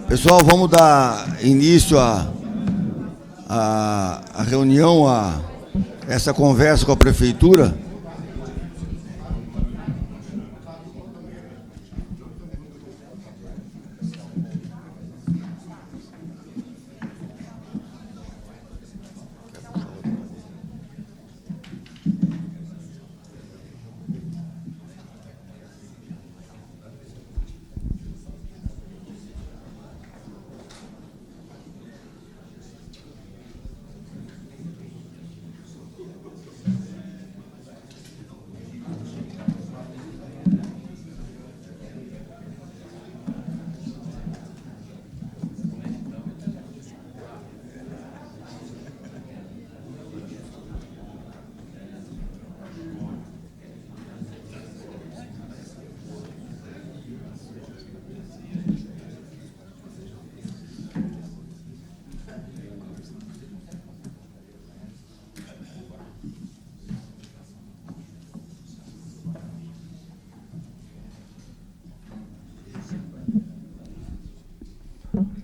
Pessoal, vamos dar início à reunião, a essa conversa com a Prefeitura.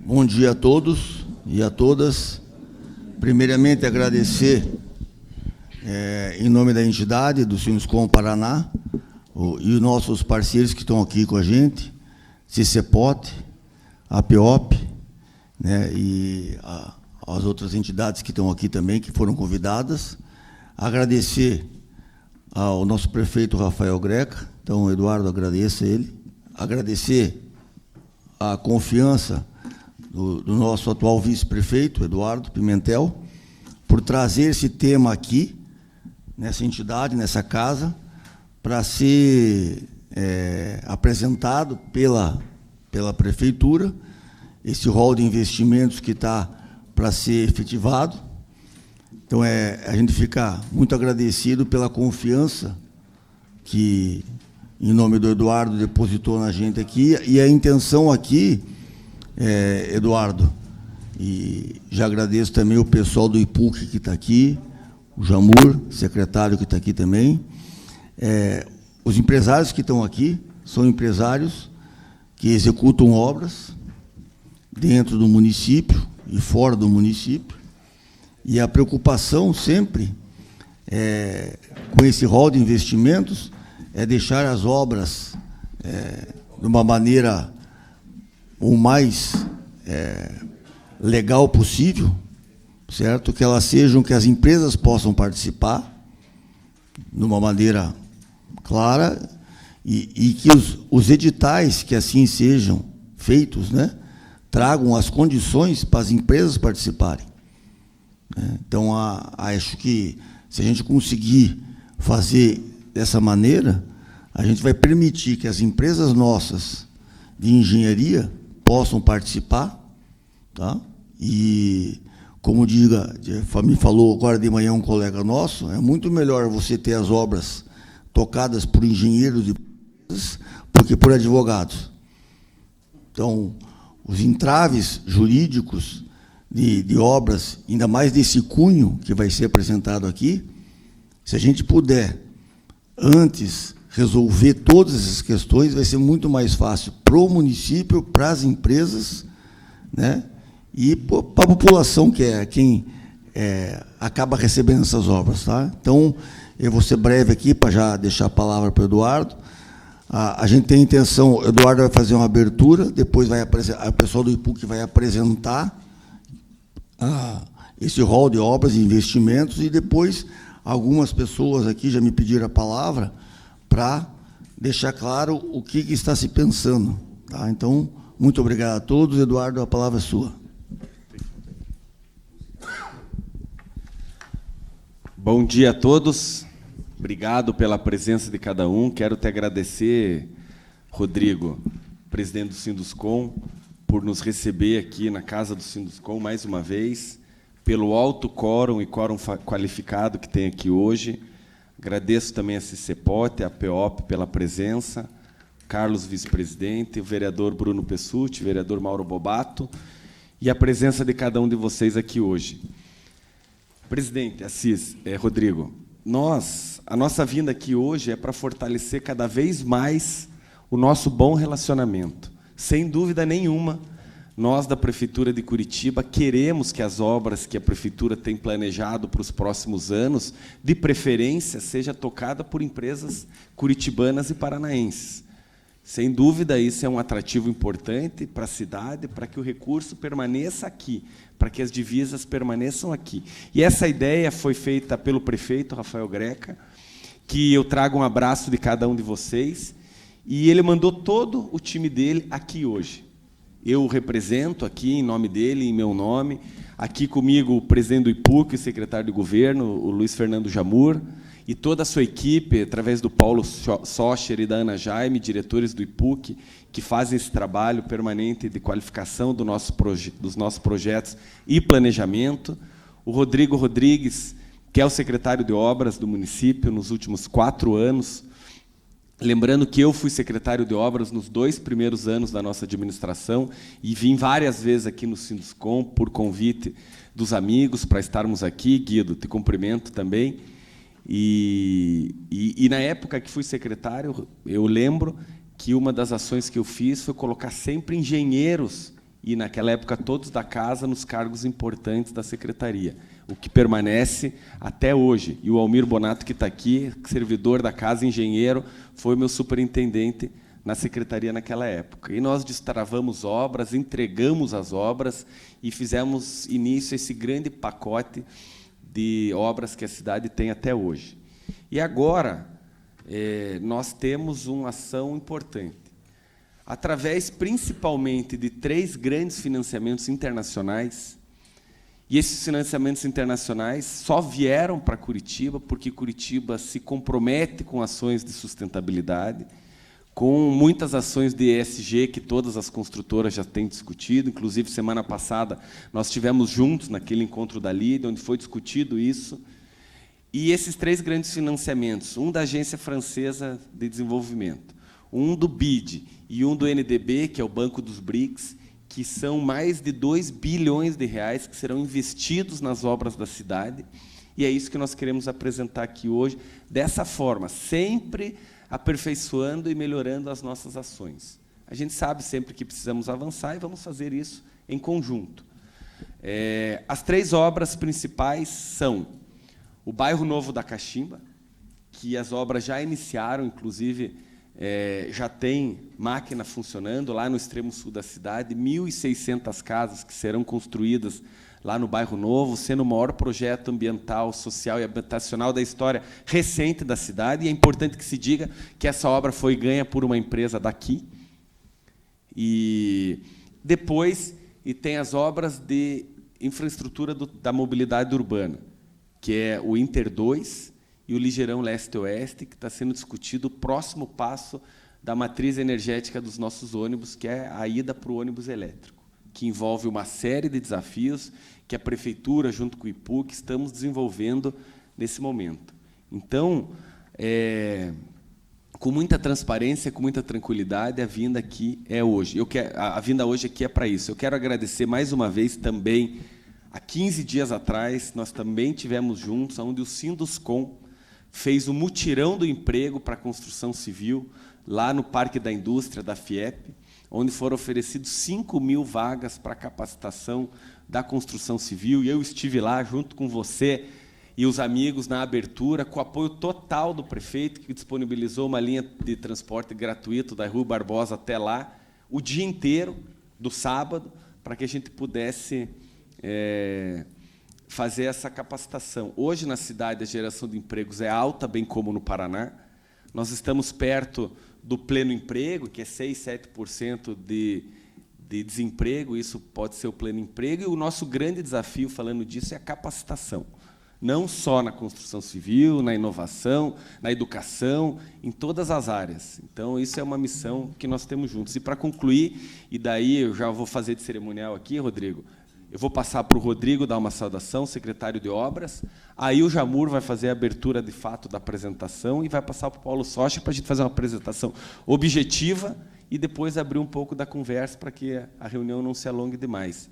Bom dia a todos e a todas. Primeiramente, agradecer, em nome da entidade, do Sinoscom Paraná, e os nossos parceiros que estão aqui com a gente, CICEPOT, APOP, né, e as outras entidades que estão aqui também, que foram convidadas. Agradecer ao nosso prefeito Rafael Greca, então, Eduardo, agradeço a ele. Agradecer a confiança do nosso atual vice-prefeito, Eduardo Pimentel, por trazer esse tema aqui, nessa entidade, nessa casa, para ser apresentado pela Prefeitura, esse rol de investimentos que está para ser efetivado. Então, a gente fica muito agradecido pela confiança que, em nome do Eduardo, depositou na gente aqui, e a intenção aqui, Eduardo, e já agradeço também o pessoal do IPUC que está aqui, o Jamur, secretário que está aqui também. Os empresários que estão aqui são empresários que executam obras dentro do município e fora do município, e a preocupação sempre com esse rol de investimentos é deixar as obras de uma maneira o mais legal possível, certo? Que elas sejam, que as empresas possam participar de uma maneira clara e que os editais que assim sejam feitos, né, tragam as condições para as empresas participarem. Então, acho que se a gente conseguir fazer dessa maneira, a gente vai permitir que as empresas nossas de engenharia possam participar, tá? E, como me falou agora de manhã um colega nosso, é muito melhor você ter as obras tocadas por engenheiros do que por advogados. Então, os entraves jurídicos de obras, ainda mais desse cunho que vai ser apresentado aqui, se a gente puder, antes, resolver todas essas questões, vai ser muito mais fácil para o município, para as empresas, né, e para a população, que é quem acaba recebendo essas obras. Tá? Então, eu vou ser breve aqui, para já deixar a palavra para o Eduardo. A gente tem a intenção, o Eduardo vai fazer uma abertura, depois o pessoal do IPUC vai apresentar esse rol de obras e investimentos, e depois algumas pessoas aqui já me pediram a palavra para deixar claro o que está se pensando. Tá? Então, muito obrigado a todos. Eduardo, a palavra é sua. Bom dia a todos. Obrigado pela presença de cada um. Quero te agradecer, Rodrigo, presidente do Sinduscom, por nos receber aqui na casa do Sinduscom mais uma vez, pelo alto quórum e quórum qualificado que tem aqui hoje. Agradeço também a CCPOT, a PEOP pela presença, Carlos, vice-presidente, o vereador Bruno Pessutti, o vereador Mauro Bobato, e a presença de cada um de vocês aqui hoje. Presidente, Assis, Rodrigo, a nossa vinda aqui hoje é para fortalecer cada vez mais o nosso bom relacionamento. Sem dúvida nenhuma, nós da Prefeitura de Curitiba queremos que as obras que a Prefeitura tem planejado para os próximos anos, de preferência, seja tocada por empresas curitibanas e paranaenses. Sem dúvida, isso é um atrativo importante para a cidade, para que o recurso permaneça aqui, para que as divisas permaneçam aqui. E essa ideia foi feita pelo prefeito Rafael Greca, que eu trago um abraço de cada um de vocês, e ele mandou todo o time dele aqui hoje. Eu o represento aqui em nome dele, em meu nome. Aqui comigo o presidente do IPUC, o secretário de governo, o Luiz Fernando Jamur, e toda a sua equipe, através do Paulo Socher e da Ana Jaime, diretores do IPUC, que fazem esse trabalho permanente de qualificação dos nossos projetos e planejamento. O Rodrigo Rodrigues, que é o secretário de obras do município nos últimos 4 anos, lembrando que eu fui secretário de obras nos 2 primeiros anos da nossa administração e vim várias vezes aqui no Sinduscom por convite dos amigos para estarmos aqui. Guido, te cumprimento também. E na época que fui secretário, eu lembro que uma das ações que eu fiz foi colocar sempre engenheiros, e naquela época todos da casa, nos cargos importantes da secretaria, o que permanece até hoje. E o Almir Bonato, que está aqui, servidor da casa, engenheiro, foi meu superintendente na secretaria naquela época. E nós destravamos obras, entregamos as obras e fizemos início a esse grande pacote de obras que a cidade tem até hoje. E agora nós temos uma ação importante. Através, principalmente, de 3 grandes financiamentos internacionais, e esses financiamentos internacionais só vieram para Curitiba porque Curitiba se compromete com ações de sustentabilidade, com muitas ações de ESG que todas as construtoras já têm discutido. Inclusive, semana passada, nós estivemos juntos naquele encontro da LIDE, onde foi discutido isso. E esses 3 grandes financiamentos, um da Agência Francesa de Desenvolvimento, um do BID e um do NDB, que é o Banco dos BRICS, que são mais de 2 bilhões de reais que serão investidos nas obras da cidade. E é isso que nós queremos apresentar aqui hoje, dessa forma, sempre aperfeiçoando e melhorando as nossas ações. A gente sabe sempre que precisamos avançar e vamos fazer isso em conjunto. As 3 obras principais são o Bairro Novo da Caximba, que as obras já iniciaram, inclusive já tem máquina funcionando lá no extremo sul da cidade, 1.600 casas que serão construídas lá no Bairro Novo, sendo o maior projeto ambiental, social e habitacional da história recente da cidade. E é importante que se diga que essa obra foi ganha por uma empresa daqui. E depois tem as obras de infraestrutura da mobilidade urbana, que é o Inter 2 e o Ligeirão Leste-Oeste, que está sendo discutido o próximo passo da matriz energética dos nossos ônibus, que é a ida para o ônibus elétrico, que envolve uma série de desafios que a Prefeitura, junto com o IPUC, estamos desenvolvendo nesse momento. Então, com muita transparência, com muita tranquilidade, a vinda aqui é hoje. A vinda hoje aqui é para isso. Eu quero agradecer mais uma vez também. Há 15 dias atrás, nós também tivemos juntos, onde o Sinduscom fez o mutirão do emprego para a construção civil, lá no Parque da Indústria, da FIEP, onde foram oferecidos 5.000 vagas para capacitação da construção civil. E eu estive lá, junto com você e os amigos, na abertura, com o apoio total do prefeito, que disponibilizou uma linha de transporte gratuito da Rua Barbosa até lá, o dia inteiro, do sábado, para que a gente pudesse fazer essa capacitação. Hoje, na cidade, a geração de empregos é alta, bem como no Paraná. Nós estamos perto do pleno emprego, que é 6, 7% de desemprego. Isso pode ser o pleno emprego. E o nosso grande desafio, falando disso, é a capacitação. não só na construção civil, na inovação, na educação, em todas as áreas. Então, isso é uma missão que nós temos juntos. E, para concluir, e daí eu já vou fazer de cerimonial aqui, Rodrigo, eu vou passar para o Rodrigo dar uma saudação, secretário de Obras, aí o Jamur vai fazer a abertura, de fato, da apresentação e vai passar para o Paulo Socha para a gente fazer uma apresentação objetiva e depois abrir um pouco da conversa para que a reunião não se alongue demais.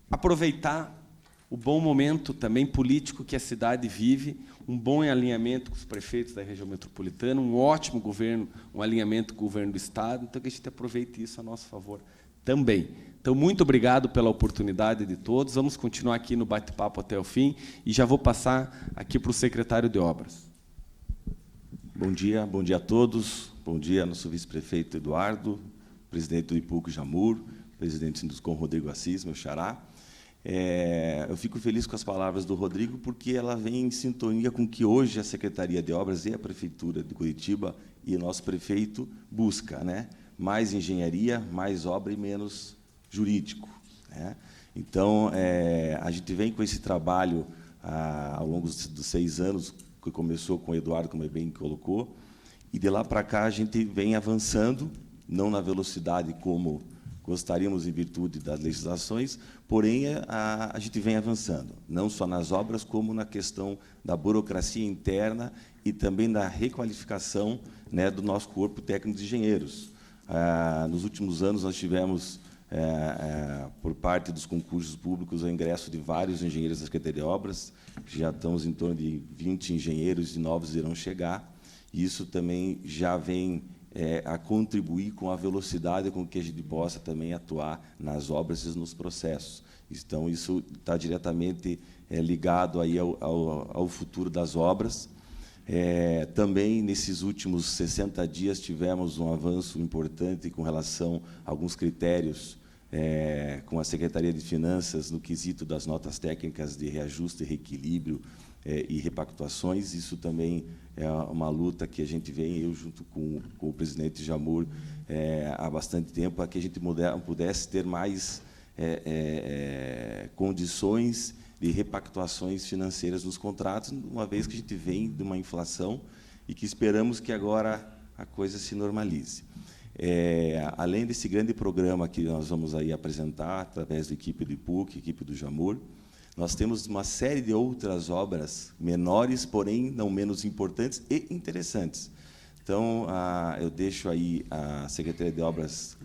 Aproveitar o bom momento também político que a cidade vive, um bom alinhamento com os prefeitos da região metropolitana, um ótimo governo, um alinhamento com o governo do Estado, então que a gente aproveite isso a nosso favor também. Então, muito obrigado pela oportunidade de todos. Vamos continuar aqui no bate-papo até o fim e já vou passar aqui para o secretário de Obras. Bom dia a todos. Bom dia, nosso vice-prefeito Eduardo, presidente do IPUC Jamur, presidente do Sinduscom Rodrigo Assis, meu xará. Eu fico feliz com as palavras do Rodrigo, porque ela vem em sintonia com o que hoje a Secretaria de Obras e a Prefeitura de Curitiba e o nosso prefeito busca, né? Mais engenharia, mais obra e menos jurídico, né? Então, a gente vem com esse trabalho ao longo dos 6 anos, que começou com o Eduardo, como ele bem colocou, e de lá para cá a gente vem avançando, não na velocidade como gostaríamos em virtude das legislações, porém a gente vem avançando, não só nas obras, como na questão da burocracia interna e também da requalificação, né, do nosso corpo técnico de engenheiros. Nos últimos anos, nós tivemos, por parte dos concursos públicos, o ingresso de vários engenheiros da Secretaria de Obras, já estamos em torno de 20 engenheiros e novos irão chegar, e isso também já vem a contribuir com a velocidade com que a gente possa também atuar nas obras e nos processos. Então, isso está diretamente ligado aí ao futuro das obras. Também, nesses últimos 60 dias, tivemos um avanço importante com relação a alguns critérios com a Secretaria de Finanças no quesito das notas técnicas de reajuste, reequilíbrio e repactuações. Isso também é uma luta que a gente vem, eu junto com o presidente Jamur, há bastante tempo, para que a gente pudesse ter mais condições de repactuações financeiras nos contratos, uma vez que a gente vem de uma inflação e que esperamos que agora a coisa se normalize. Além desse grande programa que nós vamos aí apresentar, através da equipe do IPUC, equipe do Jamur, nós temos uma série de outras obras menores, porém não menos importantes e interessantes. Então, eu deixo aí a Secretaria de Obras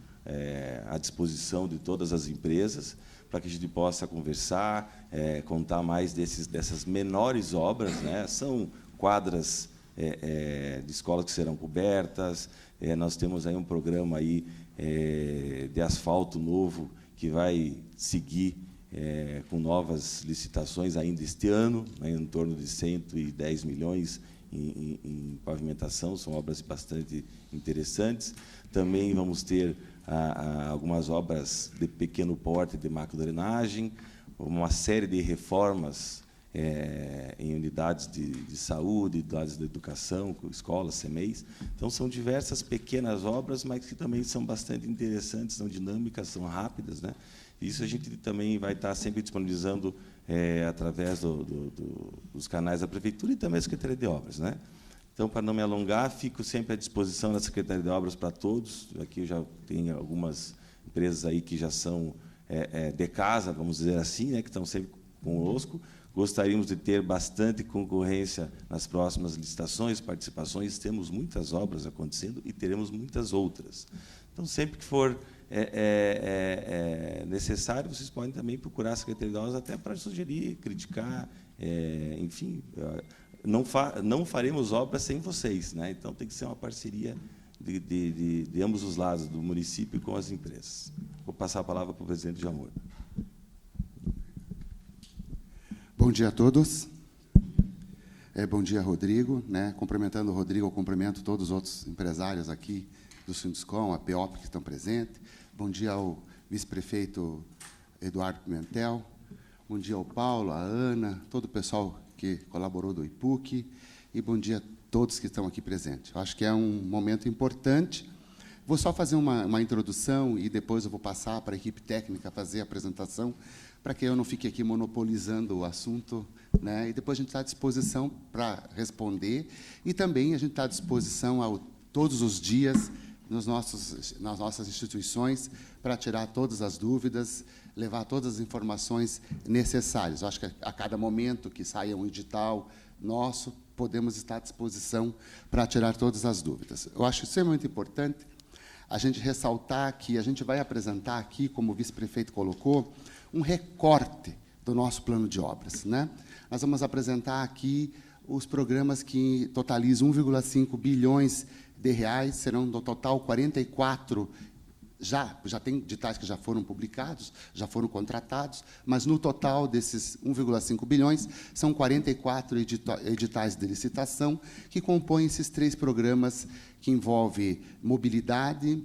à disposição de todas as empresas, para que a gente possa conversar, contar mais dessas menores obras, né? São quadras de escolas que serão cobertas, nós temos aí um programa aí, de asfalto novo, que vai seguir com novas licitações ainda este ano, né, em torno de 110 milhões em pavimentação, são obras bastante interessantes. Também vamos ter algumas obras de pequeno porte de macrodrenagem, uma série de reformas em unidades de saúde, unidades de educação, escolas, CMEIs. Então, são diversas pequenas obras, mas que também são bastante interessantes, são dinâmicas, são rápidas, né? Isso a gente também vai estar sempre disponibilizando através dos canais da Prefeitura e também da Secretaria de Obras, né? Então, para não me alongar, fico sempre à disposição da Secretaria de Obras para todos. Aqui eu já tenho algumas empresas aí que já são de casa, vamos dizer assim, né, que estão sempre conosco. Gostaríamos de ter bastante concorrência nas próximas licitações, participações. Temos muitas obras acontecendo e teremos muitas outras. Então, sempre que for necessário, vocês podem também procurar a Secretaria de Obras até para sugerir, criticar, enfim. Não faremos obras sem vocês, né? Então, tem que ser uma parceria de ambos os lados, do município com as empresas. Vou passar a palavra para o presidente Jamur. Bom dia a todos. Bom dia, Rodrigo. Né? Cumprimentando o Rodrigo, eu cumprimento todos os outros empresários aqui do Sinduscom, a PEOP, que estão presentes. Bom dia ao vice-prefeito Eduardo Pimentel. Bom dia ao Paulo, à Ana, todo o pessoal que colaborou do IPUC. E bom dia a todos que estão aqui presentes. Eu acho que é um momento importante. Vou só fazer uma introdução e depois eu vou passar para a equipe técnica fazer a apresentação para que eu não fique aqui monopolizando o assunto, né? E depois a gente está à disposição para responder, e também a gente está à disposição todos os dias nas nossas instituições para tirar todas as dúvidas, levar todas as informações necessárias. Eu acho que a cada momento que saia um edital nosso, podemos estar à disposição para tirar todas as dúvidas. Eu acho extremamente importante a gente ressaltar que a gente vai apresentar aqui, como o vice-prefeito colocou, um recorte do nosso plano de obras, né? Nós vamos apresentar aqui os programas que totalizam 1,5 bilhões de reais, serão no total 44, já tem editais que já foram publicados, já foram contratados, mas no total desses 1,5 bilhões, são 44 editais de licitação que compõem esses 3 programas que envolvem mobilidade,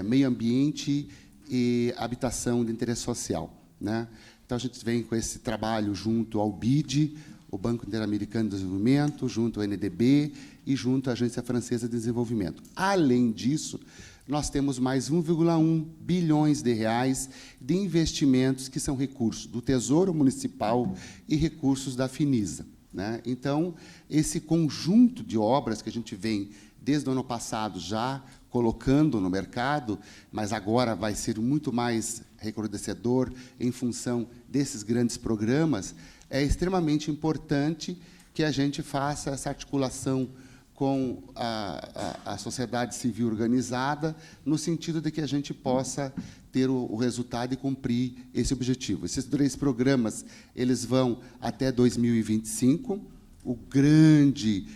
meio ambiente e habitação de interesse social, né? Então, a gente vem com esse trabalho junto ao BID, o Banco Interamericano de Desenvolvimento, junto ao NDB e junto à Agência Francesa de Desenvolvimento. Além disso, nós temos mais 1,1 bilhões de reais de investimentos que são recursos do Tesouro Municipal e recursos da Finisa, né? Então, esse conjunto de obras que a gente vem, desde o ano passado, já colocando no mercado, mas agora vai ser muito mais recrudescedor em função desses grandes programas, é extremamente importante que a gente faça essa articulação com a sociedade civil organizada, no sentido de que a gente possa ter o resultado e cumprir esse objetivo. Esses 3 programas eles vão até 2025, o grande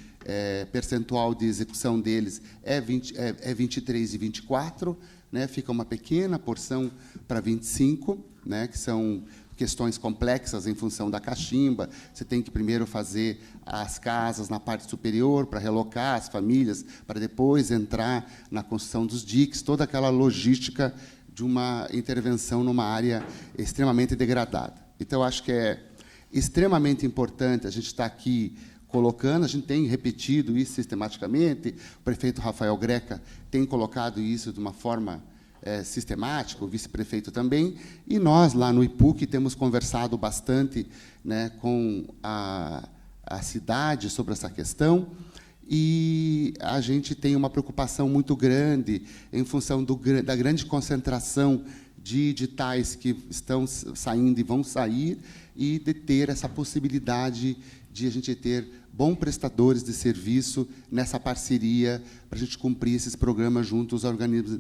percentual de execução deles é 23 e 24, né? Fica uma pequena porção para 25, né? Que são questões complexas em função da cachimba. Você tem que primeiro fazer as casas na parte superior para relocar as famílias, para depois entrar na construção dos diques, toda aquela logística de uma intervenção numa área extremamente degradada. Então, eu acho que é extremamente importante a gente estar aqui colocando, a gente tem repetido isso sistematicamente, o prefeito Rafael Greca tem colocado isso de uma forma sistemática, o vice-prefeito também, e nós, lá no IPUC, temos conversado bastante, né, com a cidade sobre essa questão, e a gente tem uma preocupação muito grande em função da grande concentração de editais que estão saindo e vão sair, e de ter essa possibilidade de a gente ter bons prestadores de serviço nessa parceria para a gente cumprir esses programas junto aos organismos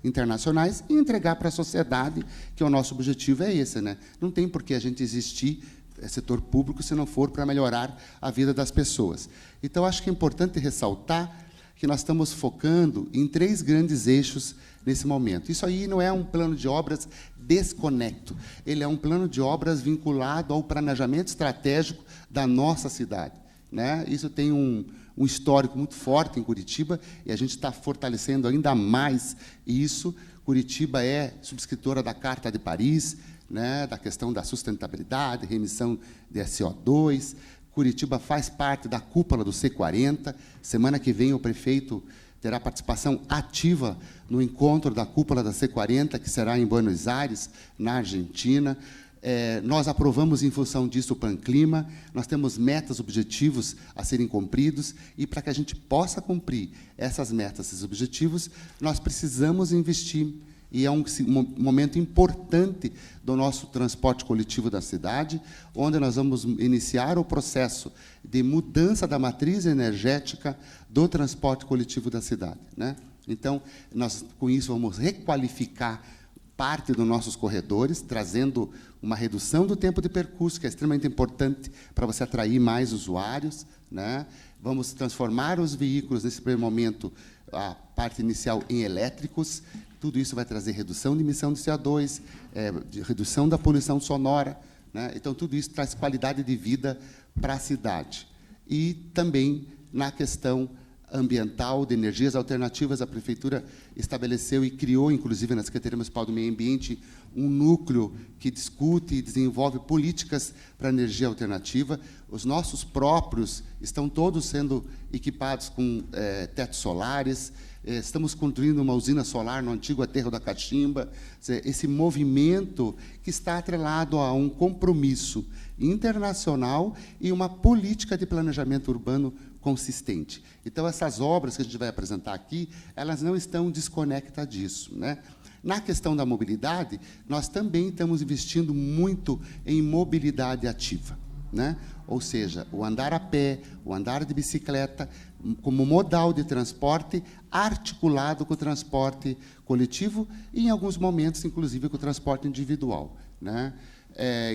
internacionais e entregar para a sociedade, que o nosso objetivo é esse, né? Não tem por que a gente existir setor público se não for para melhorar a vida das pessoas. Então, acho que é importante ressaltar que nós estamos focando em 3 grandes eixos nesse momento. Isso aí não é um plano de obras desconecto, ele é um plano de obras vinculado ao planejamento estratégico da nossa cidade, né? Isso tem um histórico muito forte em Curitiba, e a gente está fortalecendo ainda mais isso. Curitiba é subscritora da Carta de Paris, né, da questão da sustentabilidade, remissão de CO2. Curitiba faz parte da cúpula do C40. Semana que vem, o prefeito terá participação ativa no encontro da cúpula da C40, que será em Buenos Aires, na Argentina. Nós aprovamos, em função disso, o Panclima. Nós temos metas, objetivos a serem cumpridos, e, para que a gente possa cumprir essas metas, esses objetivos, nós precisamos investir. E é um momento importante do nosso transporte coletivo da cidade, onde nós vamos iniciar o processo de mudança da matriz energética do transporte coletivo da cidade, né? Então, nós, com isso, vamos requalificar parte dos nossos corredores, trazendo uma redução do tempo de percurso, que é extremamente importante para você atrair mais usuários, né? Vamos transformar os veículos, nesse primeiro momento, a parte inicial, em elétricos. Tudo isso vai trazer redução de emissão de CO2, redução da poluição sonora, né? Então, tudo isso traz qualidade de vida para a cidade. E também na questão ambiental de energias alternativas. A Prefeitura estabeleceu e criou, inclusive, na Secretaria Municipal do Meio Ambiente, um núcleo que discute e desenvolve políticas para energia alternativa. Os nossos próprios estão todos sendo equipados com tetos solares. Estamos construindo uma usina solar no antigo aterro da Cachimba. Esse movimento que está atrelado a um compromisso internacional e uma política de planejamento urbano consistente. Então, essas obras que a gente vai apresentar aqui, elas não estão desconectadas disso, né? Na questão da mobilidade, nós também estamos investindo muito em mobilidade ativa, né? Ou seja, o andar a pé, o andar de bicicleta, como modal de transporte articulado com o transporte coletivo e, em alguns momentos, inclusive, com o transporte individual, né?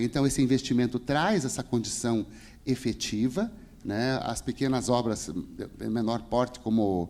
Então, esse investimento traz essa condição efetiva, né? As pequenas obras de menor porte, como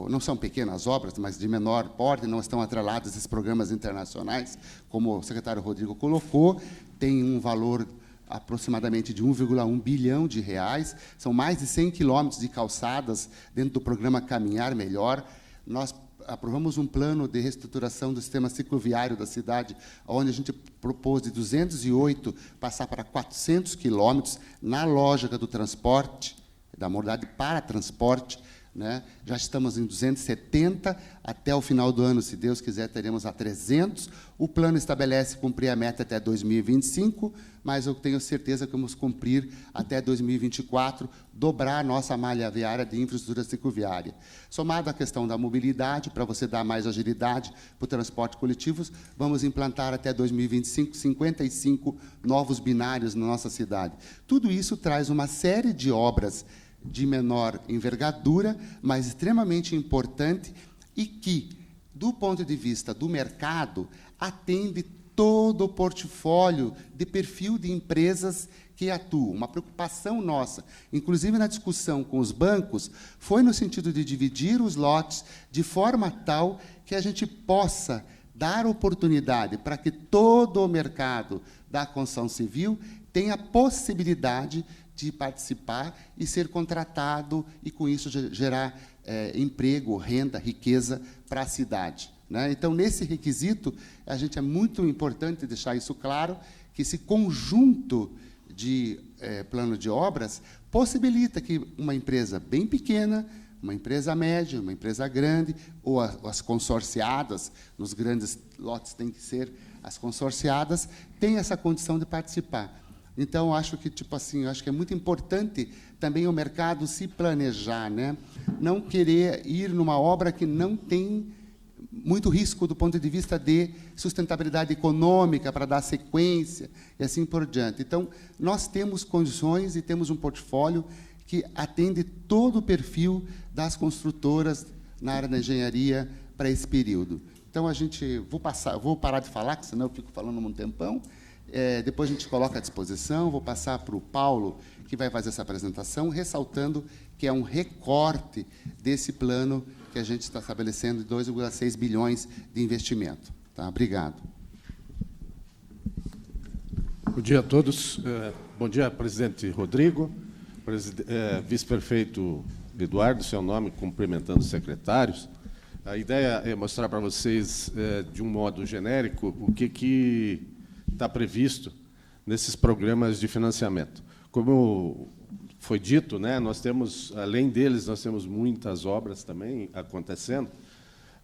não são pequenas obras, mas de menor porte, não estão atreladas a esses programas internacionais, como o secretário Rodrigo colocou, tem um valor aproximadamente de 1,1 bilhão de reais, são mais de 100 quilômetros de calçadas dentro do programa Caminhar Melhor. Nós aprovamos um plano de reestruturação do sistema cicloviário da cidade, onde a gente propôs de 208 passar para 400 quilômetros na lógica do transporte, da modalidade para transporte, né? Já estamos em 270, até o final do ano, se Deus quiser, teremos a 300. O plano estabelece cumprir a meta até 2025, mas eu tenho certeza que vamos cumprir até 2024, dobrar a nossa malha viária de infraestrutura cicloviária. Somado à questão da mobilidade, para você dar mais agilidade para o transporte coletivo, vamos implantar até 2025 55 novos binários na nossa cidade. Tudo isso traz uma série de obras de menor envergadura, mas extremamente importante e que, do ponto de vista do mercado, atende todo o portfólio de perfil de empresas que atuam. Uma preocupação nossa, inclusive na discussão com os bancos, foi no sentido de dividir os lotes de forma tal que a gente possa dar oportunidade para que todo o mercado da construção civil tenha a possibilidade de participar e ser contratado e, com isso, gerar emprego, renda, riqueza para a cidade, né? Então, nesse requisito, a gente é muito importante deixar isso claro, que esse conjunto de plano de obras possibilita que uma empresa bem pequena, uma empresa média, uma empresa grande, ou as consorciadas, nos grandes lotes tem que ser as consorciadas, tenha essa condição de participar. Então, acho que, acho que é muito importante também o mercado se planejar, né? Não querer ir numa obra que não tem muito risco do ponto de vista de sustentabilidade econômica para dar sequência e assim por diante. Então, nós temos condições e temos um portfólio que atende todo o perfil das construtoras na área da engenharia para esse período. Então, vou parar de falar, porque senão eu fico falando um tempão. Depois a gente coloca à disposição, vou passar para o Paulo, que vai fazer essa apresentação, ressaltando que é um recorte desse plano que a gente está estabelecendo de 2,6 bilhões de investimento. Tá? Obrigado. Bom dia a todos. Bom dia, presidente Rodrigo, vice-prefeito Eduardo, seu nome, cumprimentando os secretários. A ideia é mostrar para vocês, de um modo genérico, o que está previsto nesses programas de financiamento. Como foi dito, né, nós temos, além deles, nós temos muitas obras também acontecendo,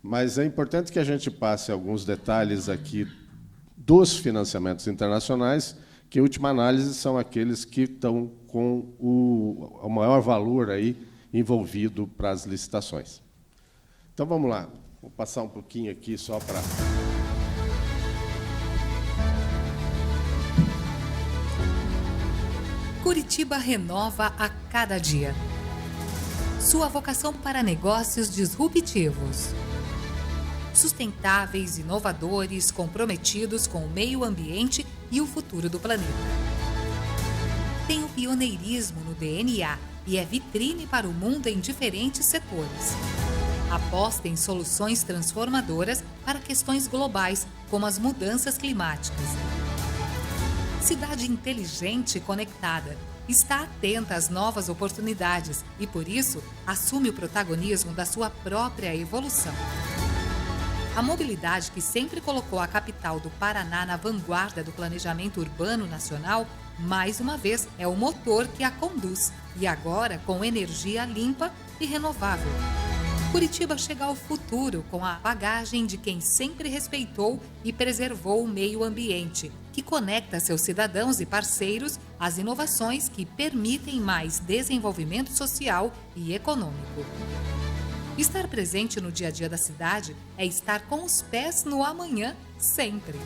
mas é importante que a gente passe alguns detalhes aqui dos financiamentos internacionais, que, em última análise, são aqueles que estão com o maior valor aí envolvido para as licitações. Então, vamos lá. Vou passar um pouquinho aqui só para... Curitiba renova a cada dia. Sua vocação para negócios disruptivos. Sustentáveis, inovadores, comprometidos com o meio ambiente e o futuro do planeta. Tem o pioneirismo no DNA e é vitrine para o mundo em diferentes setores. Aposta em soluções transformadoras para questões globais, como as mudanças climáticas. Cidade inteligente e conectada, está atenta às novas oportunidades e, por isso, assume o protagonismo da sua própria evolução. A mobilidade que sempre colocou a capital do Paraná na vanguarda do planejamento urbano nacional, mais uma vez é o motor que a conduz, e agora com energia limpa e renovável. Curitiba chega ao futuro com a bagagem de quem sempre respeitou e preservou o meio ambiente, que conecta seus cidadãos e parceiros às inovações que permitem mais desenvolvimento social e econômico. Estar presente no dia a dia da cidade é estar com os pés no amanhã, sempre.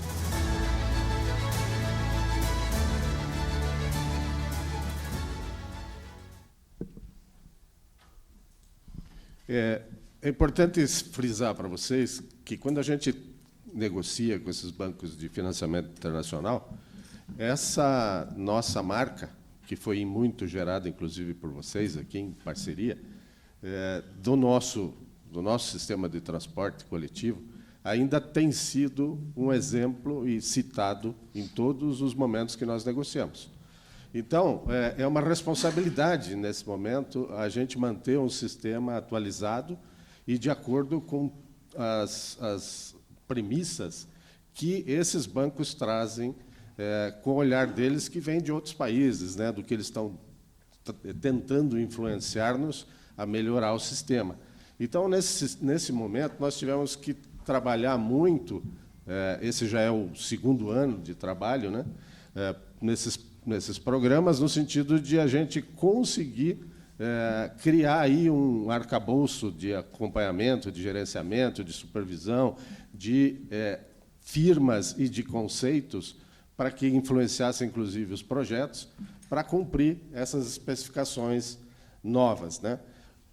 É importante frisar para vocês que, quando a gente negocia com esses bancos de financiamento internacional, essa nossa marca, que foi muito gerada, inclusive, por vocês aqui em parceria, do nosso sistema de transporte coletivo, ainda tem sido um exemplo e citado em todos os momentos que nós negociamos. Então, é uma responsabilidade, nesse momento, a gente manter um sistema atualizado e de acordo com as premissas que esses bancos trazem, com o olhar deles, que vem de outros países, né, do que eles estão tentando influenciar-nos a melhorar o sistema. Então, nesse momento, nós tivemos que trabalhar muito, esse já é o segundo ano de trabalho, né, nesses programas, no sentido de a gente conseguir criar aí um arcabouço de acompanhamento, de gerenciamento, de supervisão, de firmas e de conceitos para que influenciassem, inclusive, os projetos, para cumprir essas especificações novas, né?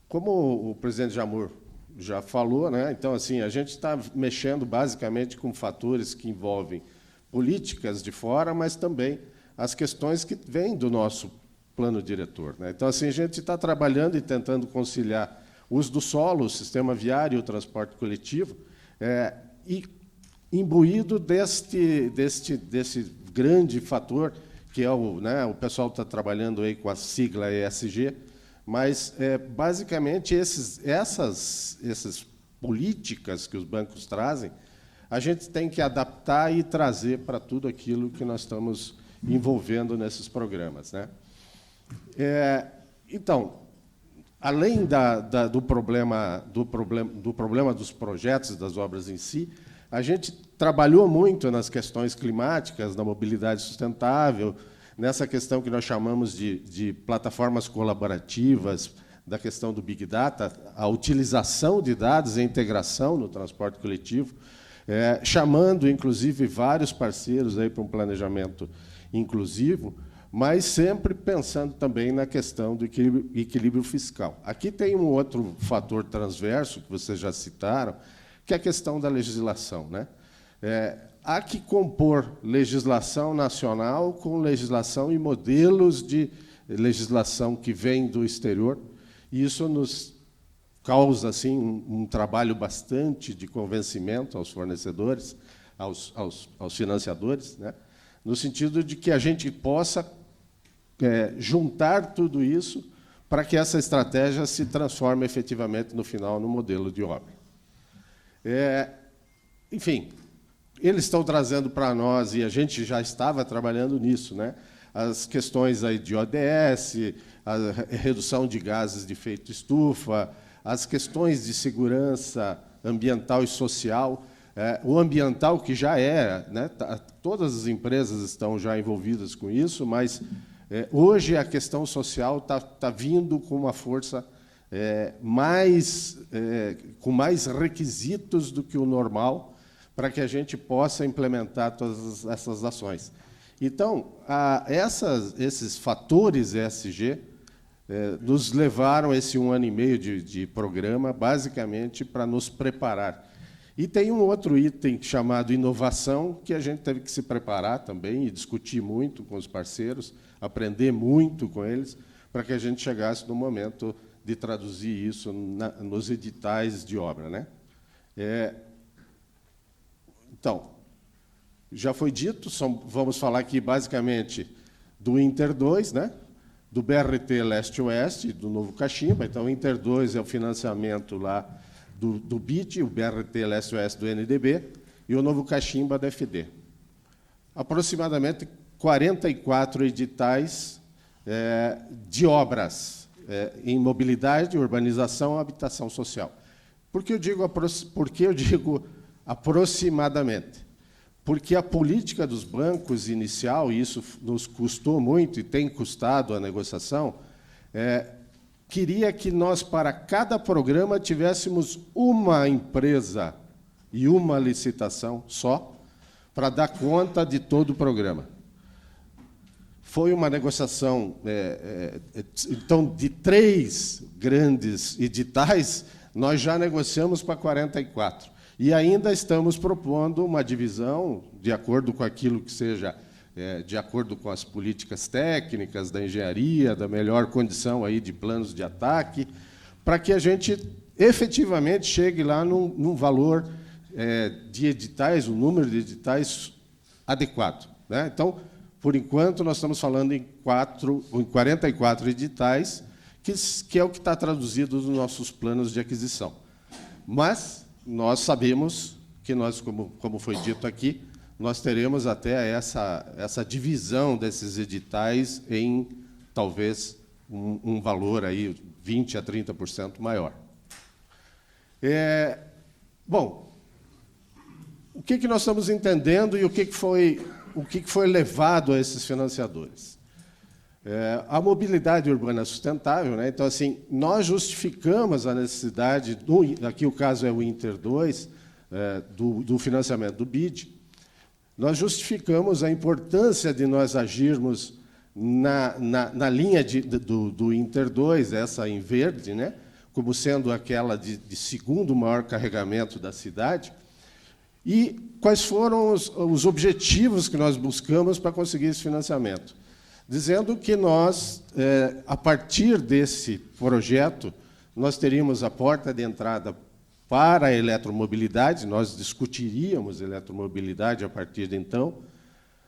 Como o presidente Jamur já falou, né? Então, assim, a gente está mexendo basicamente com fatores que envolvem políticas de fora, mas também as questões que vêm do nosso plano diretor, né? Então, assim, a gente está trabalhando e tentando conciliar o uso do solo, o sistema viário e o transporte coletivo, e imbuído desse grande fator, que é o pessoal está trabalhando aí com a sigla ESG, mas, basicamente, essas políticas que os bancos trazem, a gente tem que adaptar e trazer para tudo aquilo que nós estamos envolvendo nesses programas, né? Então, além do problema dos projetos, das obras em si, a gente trabalhou muito nas questões climáticas, na mobilidade sustentável, nessa questão que nós chamamos de plataformas colaborativas, da questão do Big Data, a utilização de dados e a integração no transporte coletivo, chamando, inclusive, vários parceiros aí para um planejamento inclusivo, mas sempre pensando também na questão do equilíbrio fiscal. Aqui tem um outro fator transverso, que vocês já citaram, que é a questão da legislação, né? Há que compor legislação nacional com legislação e modelos de legislação que vêm do exterior, e isso nos causa assim, um trabalho bastante de convencimento aos fornecedores, aos financiadores, né? No sentido de que a gente possa juntar tudo isso para que essa estratégia se transforme efetivamente, no final, no modelo de obra. Enfim, eles estão trazendo para nós, e a gente já estava trabalhando nisso, né, as questões aí de ODS, a redução de gases de efeito estufa, as questões de segurança ambiental e social. O ambiental, que já né, todas as empresas estão já envolvidas com isso, mas hoje a questão social está vindo com uma força com mais requisitos do que o normal, para que a gente possa implementar todas essas ações. Então, esses fatores ESG nos levaram esse 1 ano e meio de programa, basicamente, para nos preparar. E tem um outro item chamado inovação, que a gente teve que se preparar também e discutir muito com os parceiros, aprender muito com eles, para que a gente chegasse no momento de traduzir isso nos editais de obra, né? Então, já foi dito, vamos falar aqui basicamente do Inter 2, né? do BRT Leste-Oeste, do Novo Caximba. Então, o Inter 2 é o financiamento lá do BID, o BRT Leste-Oeste do NDB, e o Novo Caximba da FD. Aproximadamente 44 editais de obras em mobilidade, urbanização e habitação social. Por que eu digo aproximadamente? Porque a política dos bancos inicial, e isso nos custou muito e tem custado a negociação, queria que nós, para cada programa, tivéssemos uma empresa e uma licitação só, para dar conta de todo o programa. Foi uma negociação, então, de 3 grandes editais, nós já negociamos para 44. E ainda estamos propondo uma divisão, de acordo com aquilo que seja, de acordo com as políticas técnicas da engenharia, da melhor condição aí de planos de ataque, para que a gente efetivamente chegue lá num valor de editais, um número de editais adequado, né? Então, por enquanto, nós estamos falando em 44 editais, que é o que está traduzido nos nossos planos de aquisição. Mas nós sabemos que nós, como foi dito aqui, nós teremos até essa divisão desses editais em, talvez, um valor aí 20% a 30% maior. Bom, o que nós estamos entendendo e o que foi levado a esses financiadores? A mobilidade urbana sustentável, né? Então, assim, nós justificamos a necessidade, aqui o caso é o Inter 2, do financiamento do BID, nós justificamos a importância de nós agirmos na linha do Inter 2, essa em verde, né? Como sendo aquela de segundo maior carregamento da cidade. E quais foram os objetivos que nós buscamos para conseguir esse financiamento? Dizendo que nós, a partir desse projeto, nós teríamos a porta de entrada para a eletromobilidade, nós discutiríamos eletromobilidade a partir de então.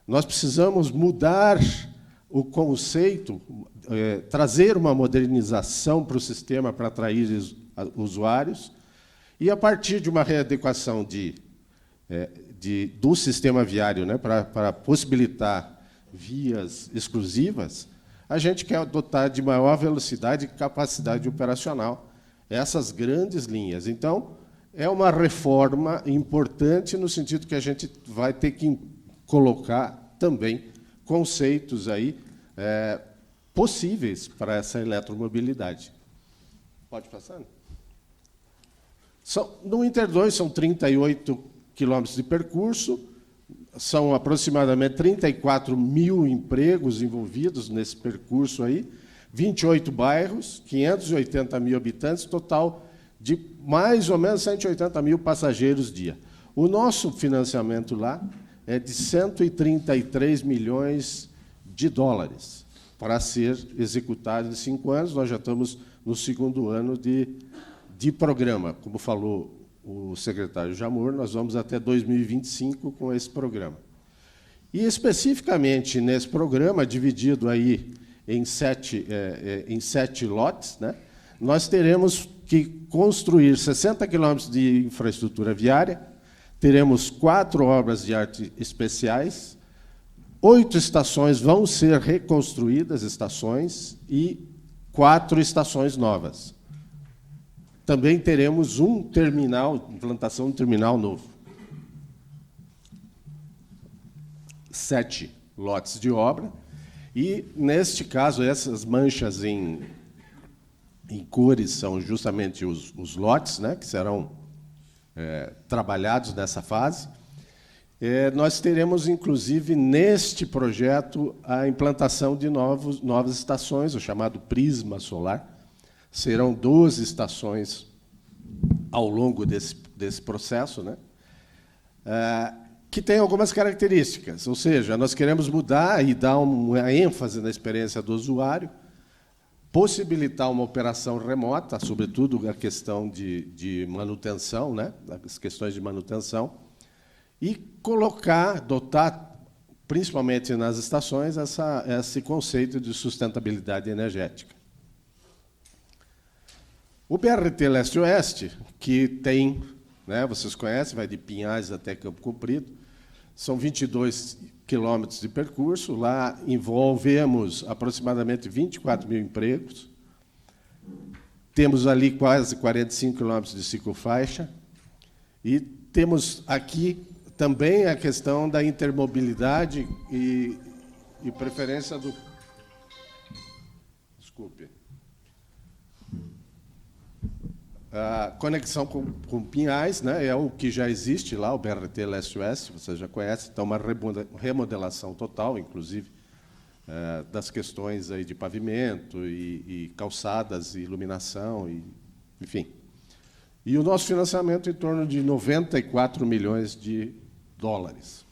Nós precisamos mudar o conceito, trazer uma modernização para o sistema para atrair usuários, e, a partir de uma readequação do sistema viário, né, para possibilitar vias exclusivas, a gente quer dotar de maior velocidade e capacidade operacional essas grandes linhas. Então, é uma reforma importante no sentido que a gente vai ter que colocar também conceitos aí possíveis para essa eletromobilidade. Pode passar? No Inter 2 são 38 quilômetros de percurso, são aproximadamente 34 mil empregos envolvidos nesse percurso aí, 28 bairros, 580 mil habitantes, total de mais ou menos 180 mil passageiros dia. O nosso financiamento lá é de 133 milhões de dólares para ser executado em 5 anos. Nós já estamos no 2º ano de programa. Como falou o secretário Jamur, nós vamos até 2025 com esse programa. E, especificamente, nesse programa, dividido aí em 7 lotes, né, nós teremos que construir 60 quilômetros de infraestrutura viária, teremos 4 obras de arte especiais, 8 estações vão ser reconstruídas, e 4 estações novas. Também teremos implantação de um terminal novo. 7 lotes de obra. E, neste caso, essas manchas em cores são justamente os lotes, né, que serão trabalhados nessa fase. Nós teremos, inclusive, neste projeto, a implantação de novas estações, o chamado Prisma Solar. Serão 12 estações ao longo desse processo, né? Que tem algumas características, ou seja, nós queremos mudar e dar uma ênfase na experiência do usuário, possibilitar uma operação remota, sobretudo a questão de manutenção, né? As questões de manutenção, e dotar principalmente nas estações, esse conceito de sustentabilidade energética. O BRT Leste-Oeste, que tem, né, vocês conhecem, vai de Pinhais até Campo Comprido, são 22 quilômetros de percurso, lá envolvemos aproximadamente 24 mil empregos, temos ali quase 45 quilômetros de ciclofaixa, e temos aqui também a questão da intermobilidade e preferência do... Desculpe. A conexão com Pinhais, né, é o que já existe lá, o BRT Leste-Oeste, vocês já conhecem, então uma remodelação total, inclusive, das questões aí de pavimento e calçadas, e iluminação, enfim. E o nosso financiamento em torno de 94 milhões de dólares.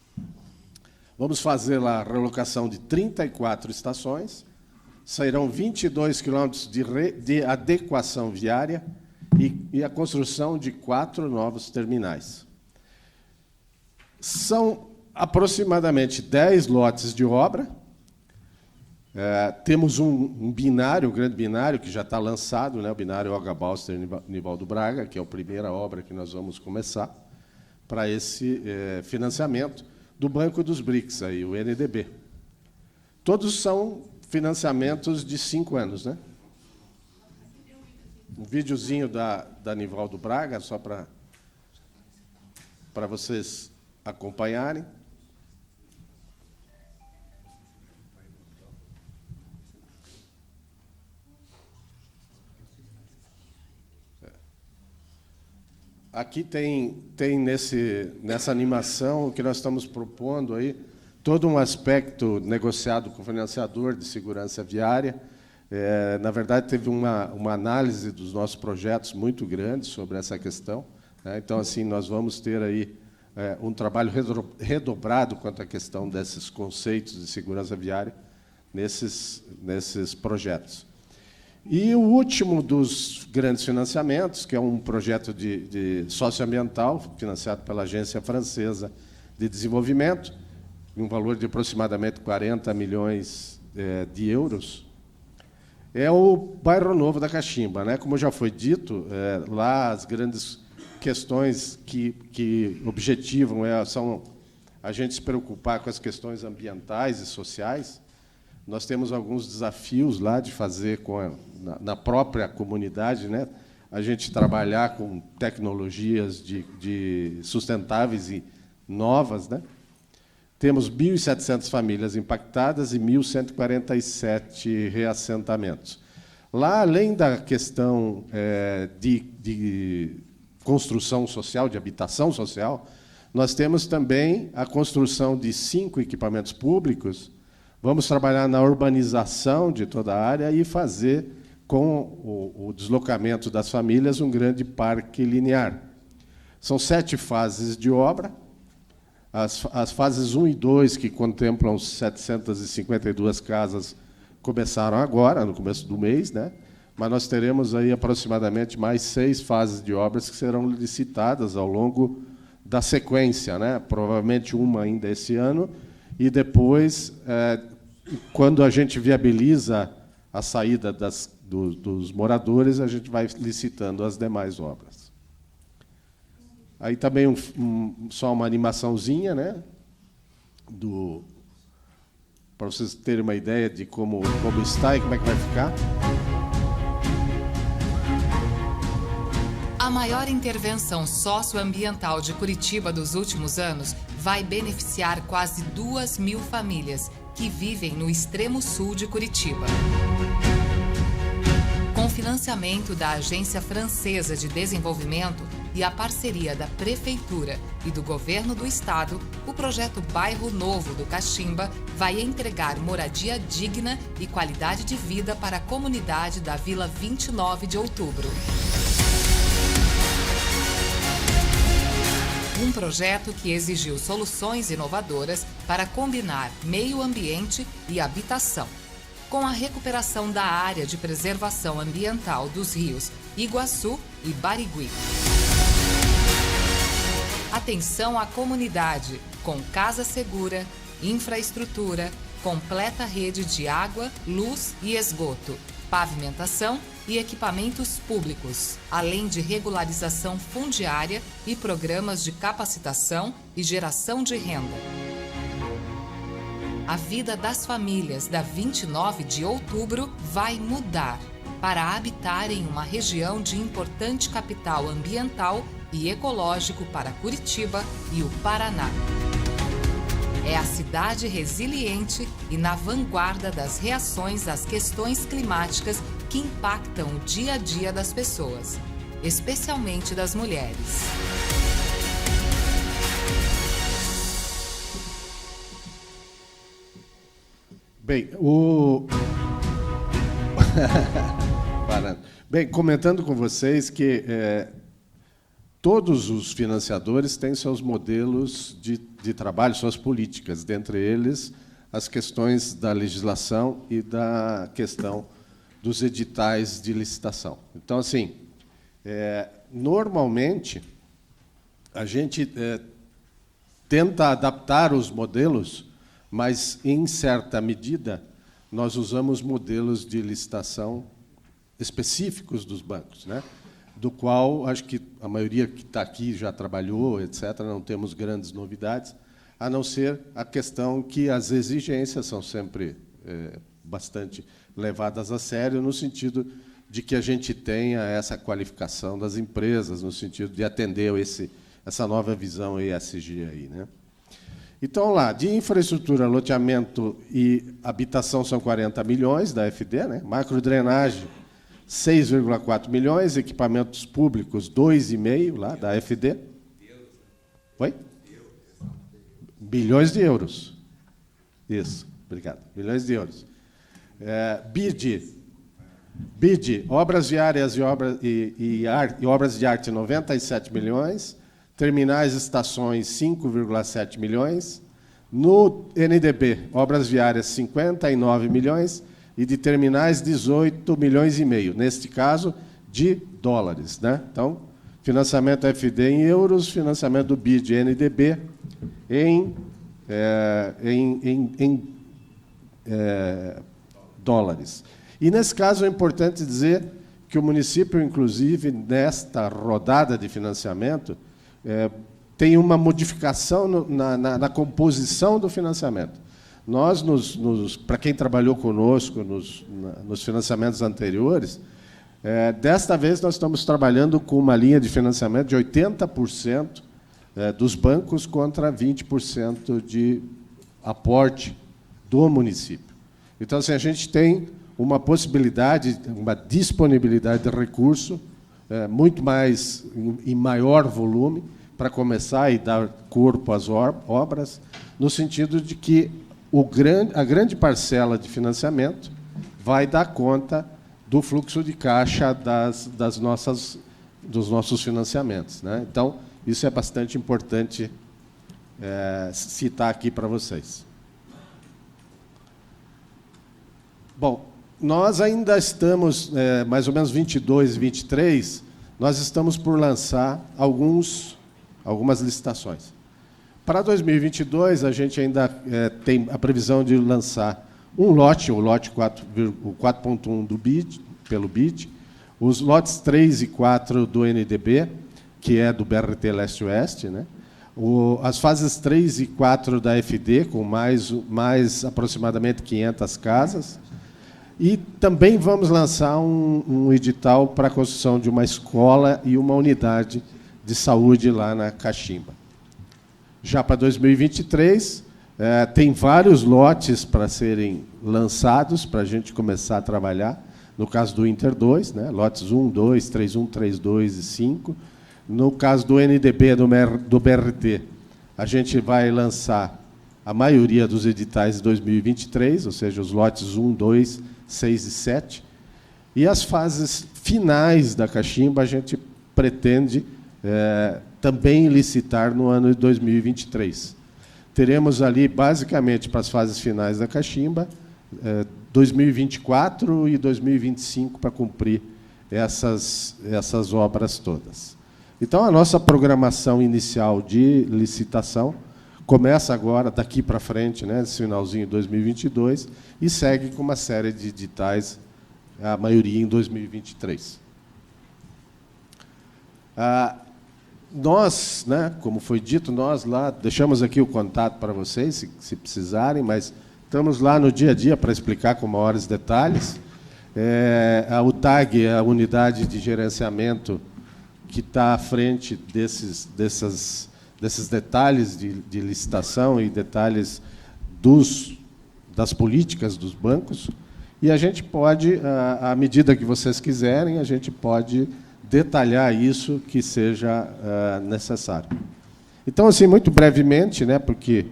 Vamos fazer lá a relocação de 34 estações, sairão 22 quilômetros de adequação viária, e a construção de 4 novos terminais. São aproximadamente 10 lotes de obra. Temos um binário, um grande binário, que já está lançado, né, o binário Olga Balster Nivaldo Braga, que é a primeira obra que nós vamos começar para esse financiamento do Banco dos BRICS, aí, o NDB. Todos são financiamentos de 5 anos, né? Um videozinho da Nivaldo Braga, só para vocês acompanharem. Aqui tem nessa animação o que nós estamos propondo aí, todo um aspecto negociado com o financiador de segurança viária. Na verdade, teve uma análise dos nossos projetos muito grande sobre essa questão, né? Então, assim, nós vamos ter aí um trabalho redobrado quanto à questão desses conceitos de segurança viária nesses projetos. E o último dos grandes financiamentos, que é um projeto de socioambiental, financiado pela Agência Francesa de Desenvolvimento, em um valor de aproximadamente 40 milhões de euros, é o Bairro Novo da Caximba, né? Como já foi dito, lá as grandes questões que objetivam são a gente se preocupar com as questões ambientais e sociais. Nós temos alguns desafios lá de fazer na própria comunidade, né? A gente trabalhar com tecnologias de sustentáveis e novas, né? Temos 1.700 famílias impactadas e 1.147 reassentamentos. Lá, além da questão de construção social, de habitação social, nós temos também a construção de 5 equipamentos públicos. Vamos trabalhar na urbanização de toda a área e fazer, com o deslocamento das famílias, um grande parque linear. São 7 fases de obra. As fases 1 e 2, que contemplam 752 casas, começaram agora, no começo do mês, né? Mas nós teremos aí aproximadamente mais 6 fases de obras que serão licitadas ao longo da sequência, né? Provavelmente uma ainda esse ano, e depois, quando a gente viabiliza a saída dos moradores, a gente vai licitando as demais obras. Aí também só uma animaçãozinha, né? Para vocês terem uma ideia de como está e como é que vai ficar. A maior intervenção socioambiental de Curitiba dos últimos anos vai beneficiar quase 2.000 famílias que vivem no extremo sul de Curitiba. Com financiamento da Agência Francesa de Desenvolvimento e a parceria da Prefeitura e do Governo do Estado, o projeto Bairro Novo do Caximba vai entregar moradia digna e qualidade de vida para a comunidade da Vila 29 de Outubro. Um projeto que exigiu soluções inovadoras para combinar meio ambiente e habitação, com a recuperação da área de preservação ambiental dos rios Iguaçu e Barigui. Atenção à comunidade, com casa segura, infraestrutura, completa rede de água, luz e esgoto, pavimentação e equipamentos públicos, além de regularização fundiária e programas de capacitação e geração de renda. A vida das famílias da 29 de outubro vai mudar para habitar em uma região de importante capital ambiental e ecológico para Curitiba e o Paraná. É a cidade resiliente e na vanguarda das reações às questões climáticas que impactam o dia a dia das pessoas, especialmente das mulheres. Bem, Bem, comentando com vocês que todos os financiadores têm seus modelos de trabalho, suas políticas, dentre eles as questões da legislação e da questão dos editais de licitação. Então, assim, normalmente, a gente tenta adaptar os modelos, mas, em certa medida, nós usamos modelos de licitação específicos dos bancos, né? Do qual acho que a maioria que está aqui já trabalhou, etc., não temos grandes novidades, a não ser a questão que as exigências são sempre bastante levadas a sério, no sentido de que a gente tenha essa qualificação das empresas, no sentido de atender essa nova visão ESG aí, né? Então, lá, de infraestrutura, loteamento e habitação são 40 milhões da FD, né? Macrodrenagem, 6,4 milhões, equipamentos públicos, 2,5 lá da FD. Oi? Bilhões de euros. Isso, obrigado. Bilhões de euros. BID, obras viárias e obras de arte, 97 milhões. Terminais e estações, 5,7 milhões. No NDB, obras viárias, 59 milhões. E de terminais, 18 milhões e meio. Neste caso, de dólares, né? Então, financiamento FD em euros, financiamento do BID e NDB em dólares. E, nesse caso, é importante dizer que o município, inclusive, nesta rodada de financiamento, tem uma modificação na composição do financiamento. Nós, para quem trabalhou conosco nos financiamentos anteriores, desta vez nós estamos trabalhando com uma linha de financiamento de 80% dos bancos contra 20% de aporte do município. Então, assim, a gente tem uma possibilidade, uma disponibilidade de recurso muito mais, em maior volume, para começar e dar corpo às obras, no sentido de que a grande parcela de financiamento vai dar conta do fluxo de caixa dos nossos financiamentos, né? Então, isso é bastante importante citar aqui para vocês. Bom, nós ainda estamos, mais ou menos 22 e 23, nós estamos por lançar algumas licitações. Para 2022, a gente ainda tem a previsão de lançar um lote, o lote 4.1 do BID, pelo BID, os lotes 3 e 4 do NDB, que é do BRT Leste-Oeste, né? As fases 3 e 4 da FD, com mais aproximadamente 500 casas. E também vamos lançar um edital para a construção de uma escola e uma unidade de saúde lá na Caximba. Já para 2023, tem vários lotes para serem lançados, para a gente começar a trabalhar. No caso do Inter 2, né, lotes 1, 2, 3, 1, 3, 2 e 5. No caso do NDB, do BRT, a gente vai lançar a maioria dos editais de 2023, ou seja, os lotes 1, 2, 6 e 7. E as fases finais da Caximba, a gente pretende também licitar no ano de 2023. Teremos ali, basicamente, para as fases finais da Caximba, 2024 e 2025 para cumprir essas obras todas. Então, a nossa programação inicial de licitação começa agora, daqui para frente, né, esse finalzinho de 2022, e segue com uma série de editais, a maioria em 2023. Nós, né, como foi dito, nós lá, deixamos aqui o contato para vocês, se precisarem, mas estamos lá no dia a dia para explicar com maiores detalhes. A UTAG é a unidade de gerenciamento que está à frente desses detalhes de licitação e detalhes das políticas dos bancos, e a gente pode, à medida que vocês quiserem, a gente pode detalhar isso que seja necessário. Então, assim, muito brevemente, né, porque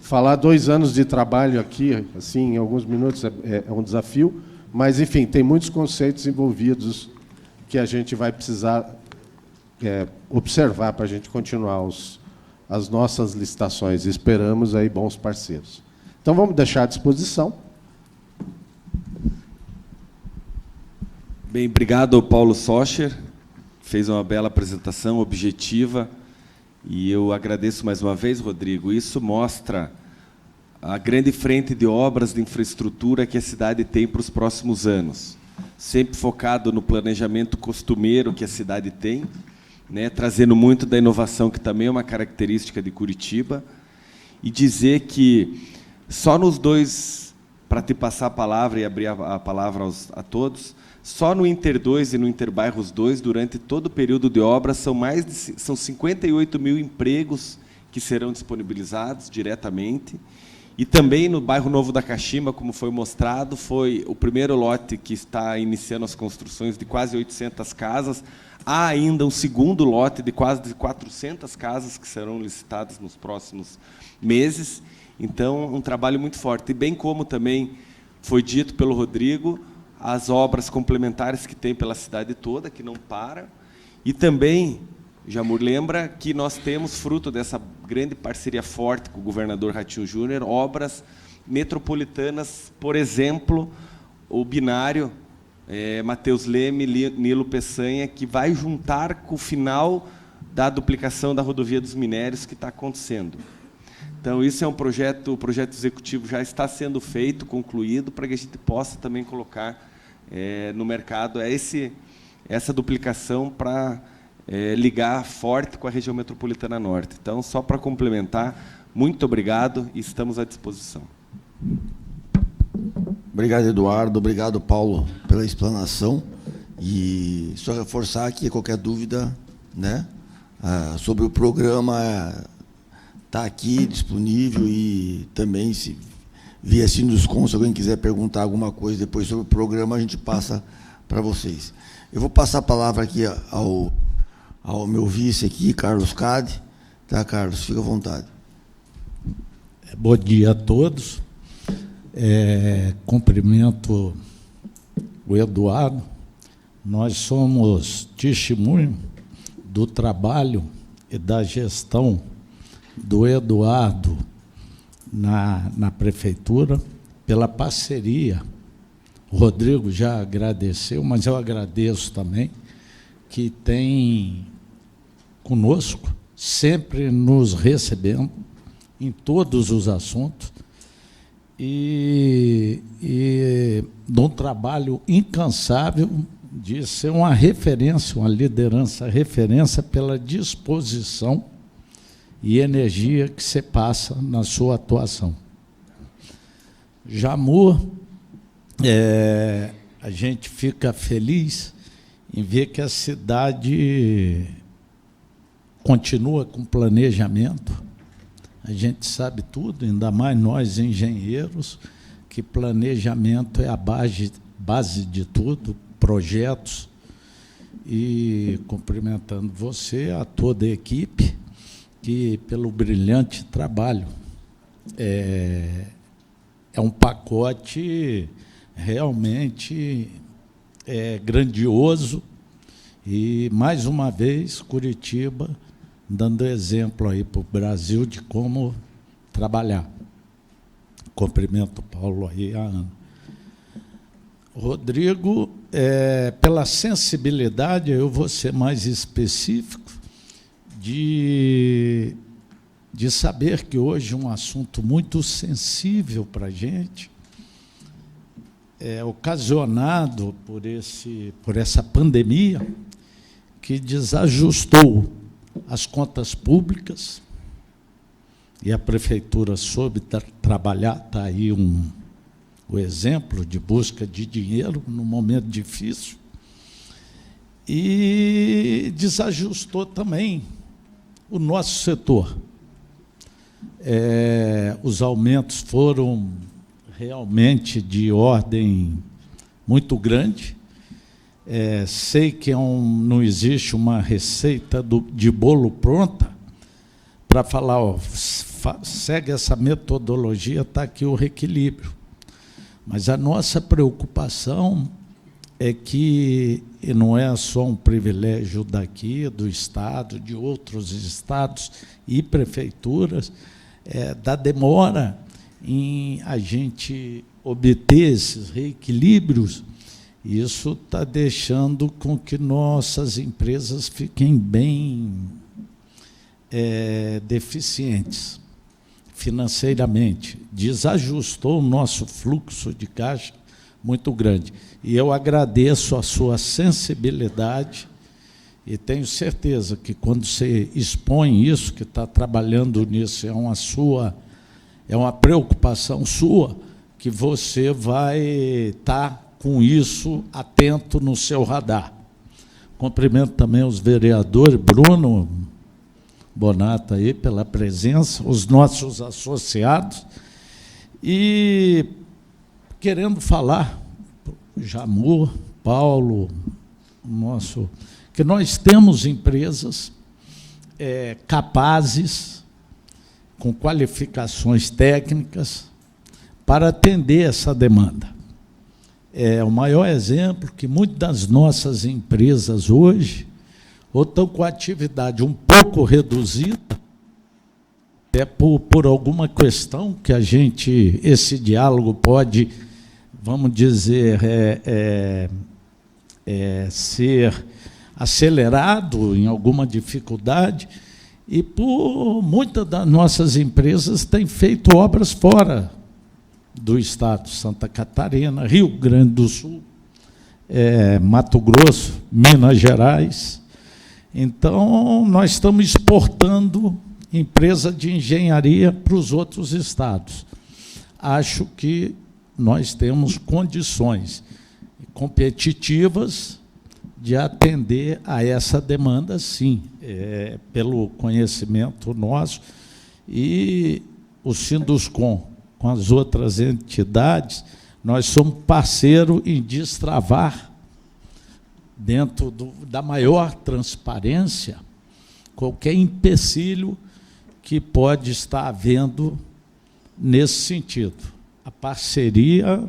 falar 2 anos de trabalho aqui, assim, em alguns minutos, é um desafio, mas, enfim, tem muitos conceitos envolvidos que a gente vai precisar observar para a gente continuar as nossas licitações. Esperamos aí bons parceiros. Então, vamos deixar à disposição. Bem, obrigado ao Paulo Socher, fez uma bela apresentação, objetiva, e eu agradeço mais uma vez, Rodrigo. Isso mostra a grande frente de obras de infraestrutura que a cidade tem para os próximos anos, sempre focado no planejamento costumeiro que a cidade tem, né, trazendo muito da inovação, que também é uma característica de Curitiba, e dizer que só nos dois, para te passar a palavra e abrir a palavra a todos, só no Inter 2 e no Interbairros 2, durante todo o período de obra, são 58 mil empregos que serão disponibilizados diretamente. E também no bairro Novo da Caxima, como foi mostrado, foi o primeiro lote que está iniciando as construções de quase 800 casas. Há ainda um segundo lote de quase 400 casas que serão licitadas nos próximos meses. Então, um trabalho muito forte. E bem como também foi dito pelo Rodrigo, as obras complementares que tem pela cidade toda, que não param. E também, Jamur lembra que nós temos, fruto dessa grande parceria forte com o governador Ratinho Júnior, obras metropolitanas, por exemplo, o binário Mateus Leme, Nilo Peçanha, que vai juntar com o final da duplicação da rodovia dos minérios que está acontecendo. Então, isso é um projeto, o projeto executivo já está sendo feito, concluído, para que a gente possa também colocar no mercado essa duplicação para ligar forte com a região metropolitana norte. Então, só para complementar, muito obrigado e estamos à disposição. Obrigado, Eduardo. Obrigado, Paulo, pela explanação. E só reforçar aqui qualquer dúvida, né, sobre o programa, está aqui disponível, e também, se vier assim nos se alguém quiser perguntar alguma coisa depois sobre o programa, a gente passa para vocês. Eu vou passar a palavra aqui ao meu vice aqui, Carlos Cade. Tá, Carlos? Fica à vontade. Bom dia a todos. Cumprimento o Eduardo. Nós somos testemunho do trabalho e da gestão do Eduardo na prefeitura, pela parceria. O Rodrigo já agradeceu, mas eu agradeço também, que tem conosco, sempre nos recebendo em todos os assuntos, e de um trabalho incansável de ser uma referência, uma liderança referência pela disposição e energia que você passa na sua atuação. Jamur, a gente fica feliz em ver que a cidade continua com planejamento. A gente sabe tudo, ainda mais nós engenheiros, que planejamento é a base de tudo, projetos. E cumprimentando você, a toda a equipe, que pelo brilhante trabalho. É um pacote realmente grandioso, e, mais uma vez, Curitiba dando exemplo aí para o Brasil de como trabalhar. Cumprimento o Paulo aí, a Ana. Rodrigo, pela sensibilidade, eu vou ser mais específico, de de saber que hoje um assunto muito sensível para a gente, ocasionado por essa pandemia, que desajustou as contas públicas, e a prefeitura soube trabalhar, está aí o exemplo de busca de dinheiro num momento difícil, e desajustou também o nosso setor. Os aumentos foram realmente de ordem muito grande. Sei que não existe uma receita de bolo pronta para falar, segue essa metodologia, está aqui o reequilíbrio. Mas a nossa preocupação é que, e não é só um privilégio daqui, do Estado, de outros estados e prefeituras, da demora em a gente obter esses reequilíbrios. Isso está deixando com que nossas empresas fiquem bem deficientes financeiramente. Desajustou o nosso fluxo de caixa muito grande. E eu agradeço a sua sensibilidade e tenho certeza que, quando você expõe isso, que está trabalhando nisso, é uma preocupação sua, que você vai estar com isso atento no seu radar. Cumprimento também os vereadores, Bruno Bonato, aí, pela presença, os nossos associados, e querendo falar, Jamur, Paulo, que nós temos empresas capazes, com qualificações técnicas, para atender essa demanda. O maior exemplo que muitas das nossas empresas hoje ou estão com a atividade um pouco reduzida, até por alguma questão que esse diálogo pode, vamos dizer, ser acelerado em alguma dificuldade, e por muitas das nossas empresas têm feito obras fora do Estado, Santa Catarina, Rio Grande do Sul, Mato Grosso, Minas Gerais. Então, nós estamos exportando empresa de engenharia para os outros estados. Acho que nós temos condições competitivas de atender a essa demanda, sim, pelo conhecimento nosso, e o Sinduscom, com as outras entidades, nós somos parceiro em destravar, dentro da maior transparência, qualquer empecilho que pode estar havendo nesse sentido. A parceria,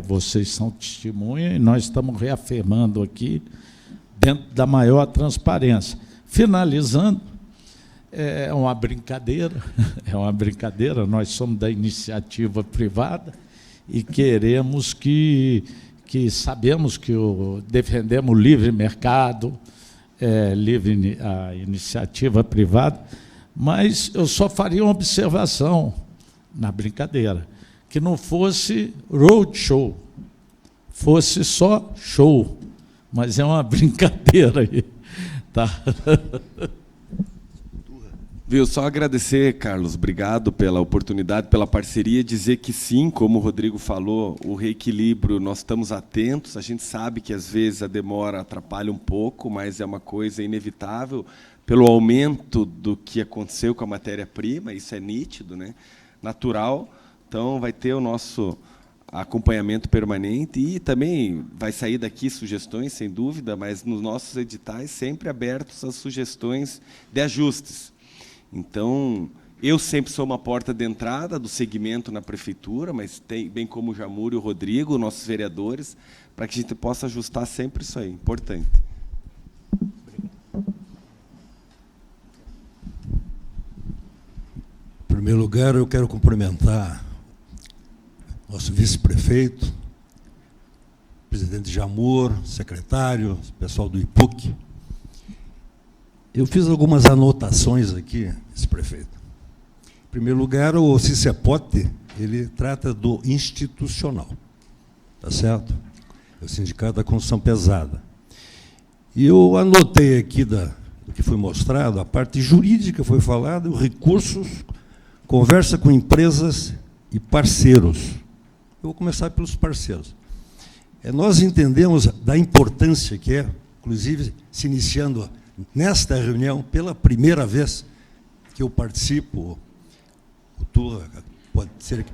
vocês são testemunha, e nós estamos reafirmando aqui, dentro da maior transparência. Finalizando, uma brincadeira, nós somos da iniciativa privada e queremos sabemos que defendemos o livre mercado, a iniciativa privada, mas eu só faria uma observação na brincadeira, que não fosse roadshow, fosse só show, mas é uma brincadeira aí, tá? Viu, só agradecer, Carlos, obrigado pela oportunidade, pela parceria, dizer que sim, como o Rodrigo falou, o reequilíbrio, nós estamos atentos, a gente sabe que às vezes a demora atrapalha um pouco, mas é uma coisa inevitável, pelo aumento do que aconteceu com a matéria-prima, isso é nítido, né? Natural, então vai ter o nosso acompanhamento permanente e também vai sair daqui sugestões, sem dúvida, mas nos nossos editais sempre abertos às sugestões de ajustes. Então, eu sempre sou uma porta de entrada do segmento na prefeitura, mas tem, bem como o Jamur e o Rodrigo, nossos vereadores, para que a gente possa ajustar sempre isso aí, importante. Em primeiro lugar, eu quero cumprimentar nosso vice-prefeito, presidente Jamur, secretário, pessoal do IPUC. Eu fiz algumas anotações aqui, vice-prefeito. primeiro lugar, o CICEPOT, ele trata do institucional, tá certo? É o Sindicato da Construção Pesada. E eu anotei aqui do que foi mostrado, a parte jurídica foi falada, os recursos, conversa com empresas e parceiros. Eu vou começar pelos parceiros. Nós entendemos da importância que é, inclusive, se iniciando nesta reunião, pela primeira vez que eu participo, o Turra pode ser que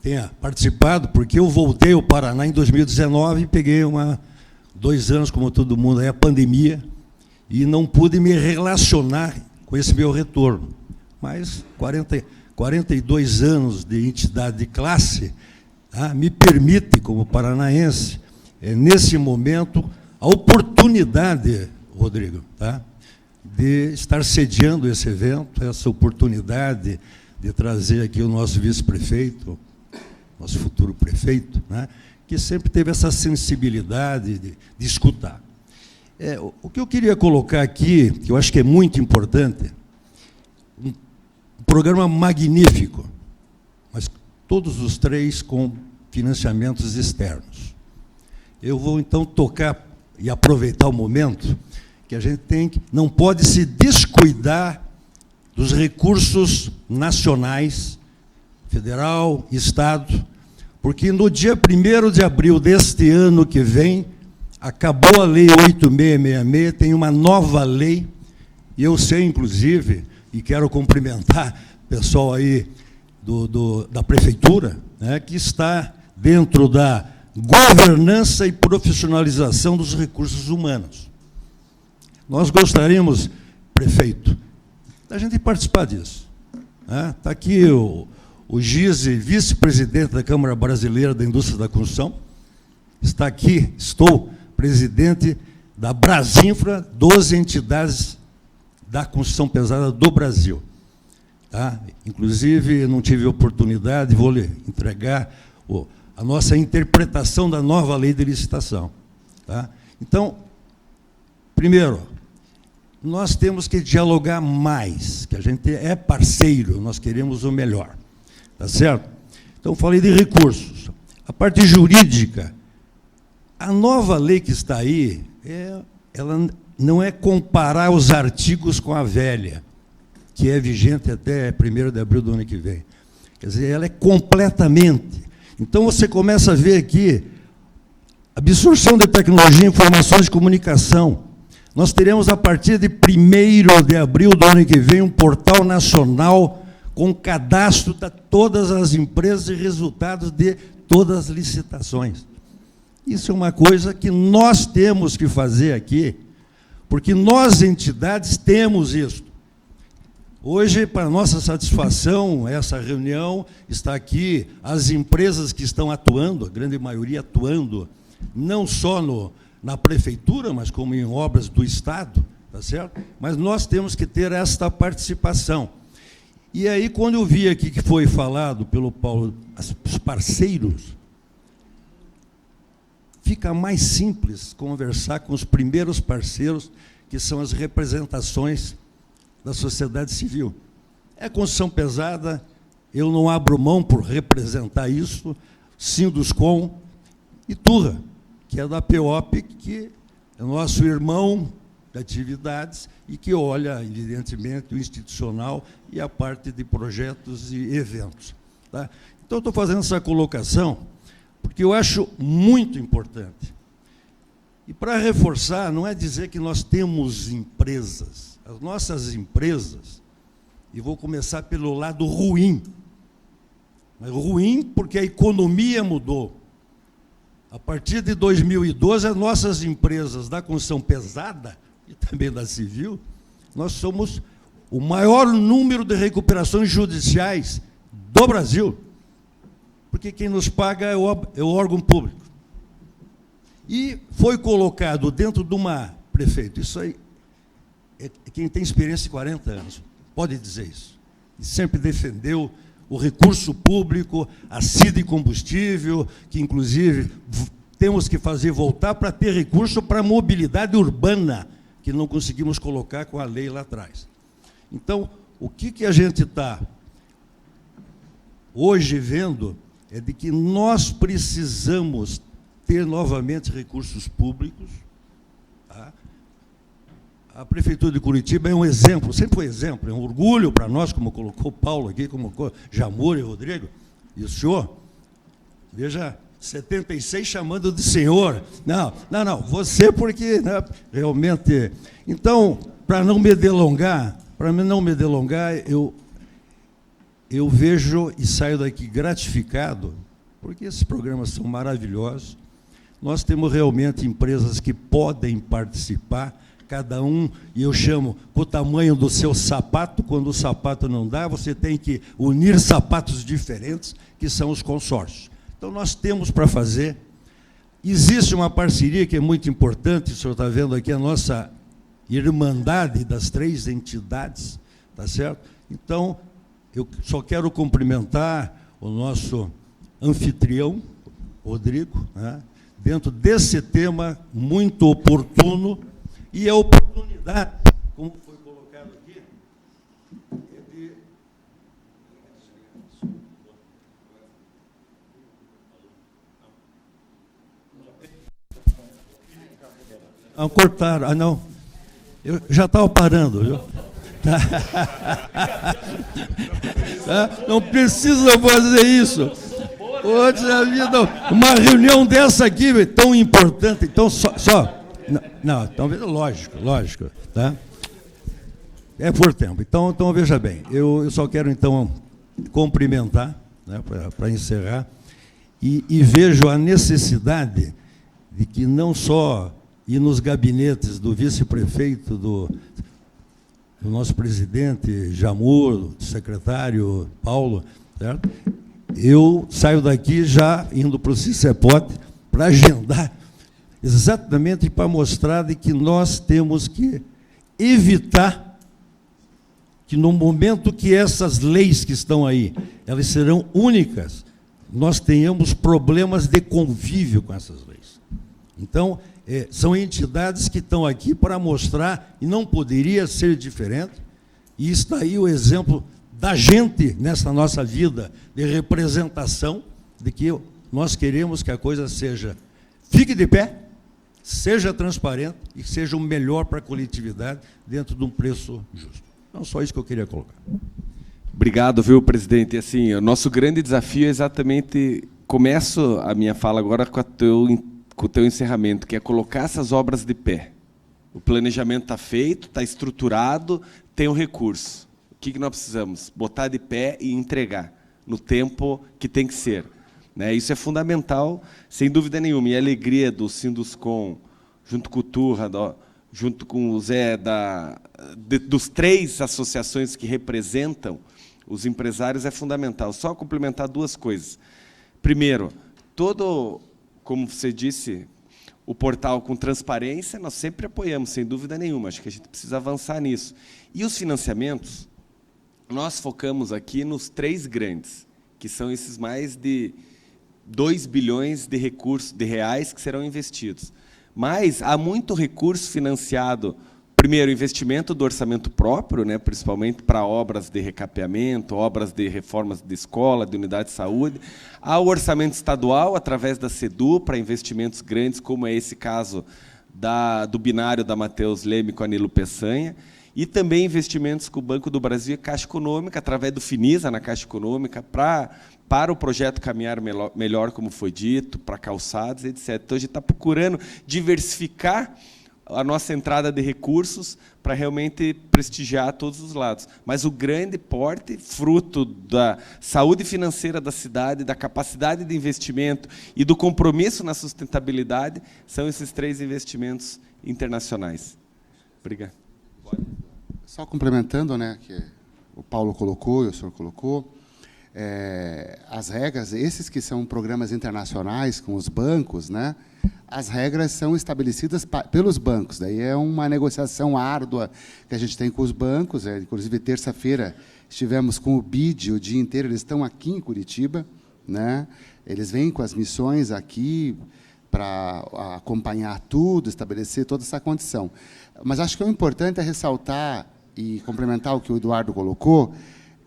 tenha participado, porque eu voltei ao Paraná em 2019 e peguei 2 anos, como todo mundo, aí a pandemia, e não pude me relacionar com esse meu retorno. Mas 42 anos de entidade de classe me permite, como paranaense, nesse momento, a oportunidade, Rodrigo, de estar sediando esse evento, essa oportunidade de trazer aqui o nosso vice-prefeito, nosso futuro prefeito, que sempre teve essa sensibilidade de escutar. O que eu queria colocar aqui, que eu acho que é muito importante, um programa magnífico, mas todos os 3 com financiamentos externos. Eu vou, então, tocar e aproveitar o momento que a gente não pode se descuidar dos recursos nacionais, federal, Estado, porque no dia 1º de abril deste ano que vem, acabou a Lei 8666, tem uma nova lei, e eu sei, inclusive, e quero cumprimentar o pessoal aí da Prefeitura, que está dentro da governança e profissionalização dos recursos humanos. Nós gostaríamos, prefeito, da gente participar disso. Está aqui o Gise, vice-presidente da Câmara Brasileira da Indústria da Construção, está aqui, estou presidente da Brasinfra, 12 entidades da construção pesada do Brasil. Inclusive, não tive oportunidade, vou lhe entregar a nossa interpretação da nova lei de licitação. Então, primeiro, nós temos que dialogar mais, que a gente é parceiro, nós queremos o melhor. Tá certo? Então, falei de recursos. A parte jurídica, a nova lei que está aí, ela não é comparar os artigos com a velha, que é vigente até 1º de abril do ano que vem. Quer dizer, ela é completamente. Então, você começa a ver aqui absorção de tecnologia e informações de comunicação. Nós teremos, a partir de 1º de abril do ano que vem, um portal nacional com cadastro de todas as empresas e resultados de todas as licitações. Isso é uma coisa que nós temos que fazer aqui, porque nós, entidades, temos isso. Hoje, para nossa satisfação, essa reunião está aqui, as empresas que estão atuando, a grande maioria atuando, não só na prefeitura, mas como em obras do Estado, tá certo? Mas nós temos que ter esta participação. E aí, quando eu vi aqui que foi falado pelo Paulo, os parceiros, fica mais simples conversar com os primeiros parceiros, que são as representações da sociedade civil. É construção pesada, eu não abro mão por representar isso, Sinduscom e Turra, que é da PEOP, que é nosso irmão de atividades e que olha, evidentemente, o institucional e a parte de projetos e eventos. Tá? Então, eu estou fazendo essa colocação porque eu acho muito importante. E, para reforçar, não é dizer que nós temos empresas. As nossas empresas, e vou começar pelo lado ruim, mas ruim porque a economia mudou. A partir de 2012, as nossas empresas da construção pesada, e também da civil, nós somos o maior número de recuperações judiciais do Brasil, porque quem nos paga é o órgão público. E foi colocado dentro de uma... Prefeito, isso aí, quem tem experiência de 40 anos pode dizer isso. E sempre defendeu o recurso público, a CID combustível, que, inclusive, temos que fazer voltar para ter recurso para a mobilidade urbana, que não conseguimos colocar com a lei lá atrás. Então, o que a gente está hoje vendo é de que nós precisamos ter novamente recursos públicos. Tá? A Prefeitura de Curitiba é um exemplo, sempre foi exemplo, é um orgulho para nós, como colocou o Paulo aqui, como colocou Jamur e Rodrigo, e o senhor. Veja, 76 chamando de senhor. Não, você porque, né, realmente... Então, para não me delongar, eu vejo e saio daqui gratificado, porque esses programas são maravilhosos. Nós temos realmente empresas que podem participar, cada um, e eu chamo, com o tamanho do seu sapato. Quando o sapato não dá, você tem que unir sapatos diferentes, que são os consórcios. Então, nós temos para fazer. Existe uma parceria que é muito importante, o senhor está vendo aqui a nossa irmandade das 3 entidades, tá certo? Então, eu só quero cumprimentar o nosso anfitrião, Rodrigo, né, dentro desse tema muito oportuno, e a oportunidade, como foi colocado aqui, é de... cortaram, não. Eu já estava parando, viu? Não precisa fazer isso. Outra vida, uma reunião dessa aqui tão importante, então não, então lógico, tá? É por tempo. Então veja bem, eu só quero então cumprimentar, né, para encerrar, e vejo a necessidade de que não só ir nos gabinetes do vice-prefeito, do nosso presidente Jamur, do secretário Paulo, certo? Eu saio daqui já indo para o CICEPOT para agendar, exatamente para mostrar de que nós temos que evitar que, no momento que essas leis que estão aí, elas serão únicas, nós tenhamos problemas de convívio com essas leis. Então, são entidades que estão aqui para mostrar, e não poderia ser diferente, e está aí o exemplo da gente nessa nossa vida de representação, de que nós queremos que a coisa fique de pé, seja transparente e seja o melhor para a coletividade dentro de um preço justo. Então, só isso que eu queria colocar. Obrigado, viu, presidente? Assim, o nosso grande desafio é exatamente... Começo a minha fala agora com o teu encerramento, que é colocar essas obras de pé. O planejamento está feito, está estruturado, tem o recurso. O que nós precisamos? Botar de pé e entregar no tempo que tem que ser. Né? Isso é fundamental, sem dúvida nenhuma. E a alegria do Sinduscom, junto com o Turra, junto com o Zé, dos 3 associações que representam os empresários, é fundamental. Só complementar 2 coisas. Primeiro, como você disse, o portal com transparência, nós sempre apoiamos, sem dúvida nenhuma. Acho que a gente precisa avançar nisso. E os financiamentos, nós focamos aqui nos 3 grandes, que são esses mais de 2 bilhões de recursos, de reais, que serão investidos. Mas há muito recurso financiado, primeiro, investimento do orçamento próprio, né, principalmente para obras de recapeamento, obras de reformas de escola, de unidade de saúde. Há o orçamento estadual, através da SEDU, para investimentos grandes, como é esse caso do binário da Mateus Leme com a Nilo Peçanha, e também investimentos com o Banco do Brasil e Caixa Econômica, através do FINISA, na Caixa Econômica, para o projeto Caminhar Melhor, como foi dito, para calçados, etc. Então, a gente está procurando diversificar a nossa entrada de recursos para realmente prestigiar todos os lados. Mas o grande porte, fruto da saúde financeira da cidade, da capacidade de investimento e do compromisso na sustentabilidade, são esses 3 investimentos internacionais. Obrigado. Só complementando, né, que o Paulo colocou e o senhor colocou, as regras, esses que são programas internacionais com os bancos, né, as regras são estabelecidas pelos bancos. Daí é uma negociação árdua que a gente tem com os bancos. Inclusive, terça-feira, estivemos com o BID o dia inteiro, eles estão aqui em Curitiba, né? Eles vêm com as missões aqui para acompanhar tudo, estabelecer toda essa condição. Mas acho que o importante é ressaltar e complementar o que o Eduardo colocou,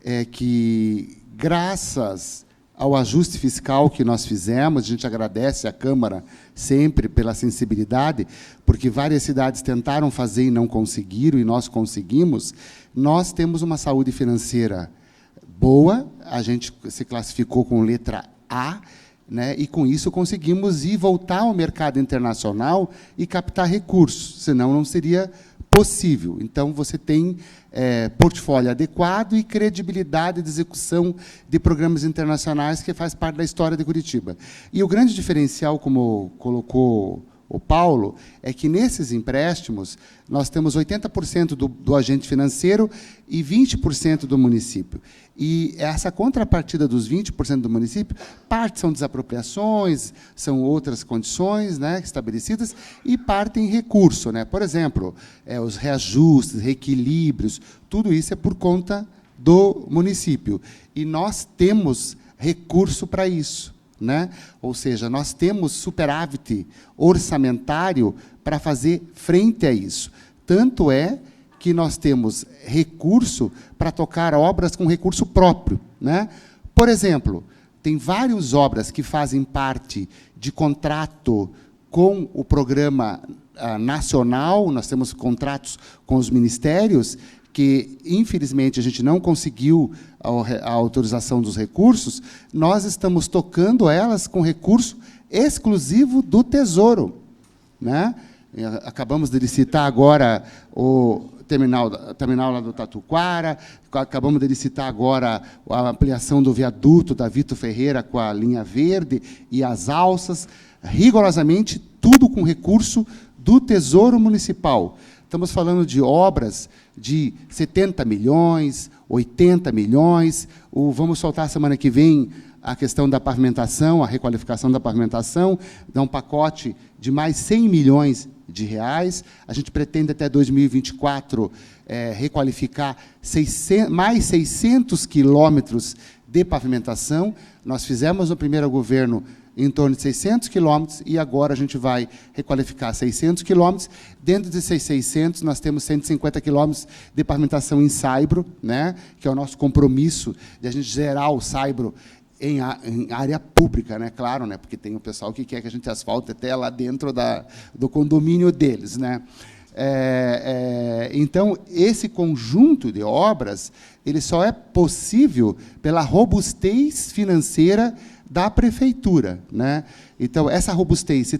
é que graças ao ajuste fiscal que nós fizemos, a gente agradece à Câmara sempre pela sensibilidade, porque várias cidades tentaram fazer e não conseguiram, e nós conseguimos, nós temos uma saúde financeira boa, a gente se classificou com letra A, né, e, com isso, conseguimos ir voltar ao mercado internacional e captar recursos, senão não seria possível. Então, você tem portfólio adequado e credibilidade de execução de programas internacionais, que faz parte da história de Curitiba. E o grande diferencial, como colocou o Paulo, é que, nesses empréstimos, nós temos 80% do agente financeiro e 20% do município. E essa contrapartida dos 20% do município, parte são desapropriações, são outras condições, né, estabelecidas, e parte em recurso, né? Por exemplo, os reajustes, reequilíbrios, tudo isso é por conta do município. E nós temos recurso para isso, né? Ou seja, nós temos superávit orçamentário para fazer frente a isso. Tanto é que nós temos recurso para tocar obras com recurso próprio, né? Por exemplo, tem várias obras que fazem parte de contrato com o programa nacional, nós temos contratos com os ministérios, que, infelizmente, a gente não conseguiu a autorização dos recursos, nós estamos tocando elas com recurso exclusivo do Tesouro, né? Acabamos de licitar agora o terminal lá do Tatuquara, acabamos de licitar agora a ampliação do viaduto da Vitor Ferreira com a linha verde e as alças, rigorosamente tudo com recurso do Tesouro Municipal. Estamos falando de obras de 70 milhões, 80 milhões, vamos soltar semana que vem a questão da pavimentação, a requalificação da pavimentação, dá um pacote de mais 100 milhões de reais. A gente pretende, até 2024, requalificar mais 600 quilômetros de pavimentação. Nós fizemos no primeiro governo em torno de 600 quilômetros, e agora a gente vai requalificar 600 quilômetros. Dentro desses 600, nós temos 150 quilômetros de pavimentação em saibro, né, que é o nosso compromisso de a gente gerar o saibro em área pública, né, claro, né, porque tem o pessoal que quer que a gente asfalte até lá dentro do condomínio deles, né. Então, esse conjunto de obras, ele só é possível pela robustez financeira da prefeitura, né? Então, essa robustez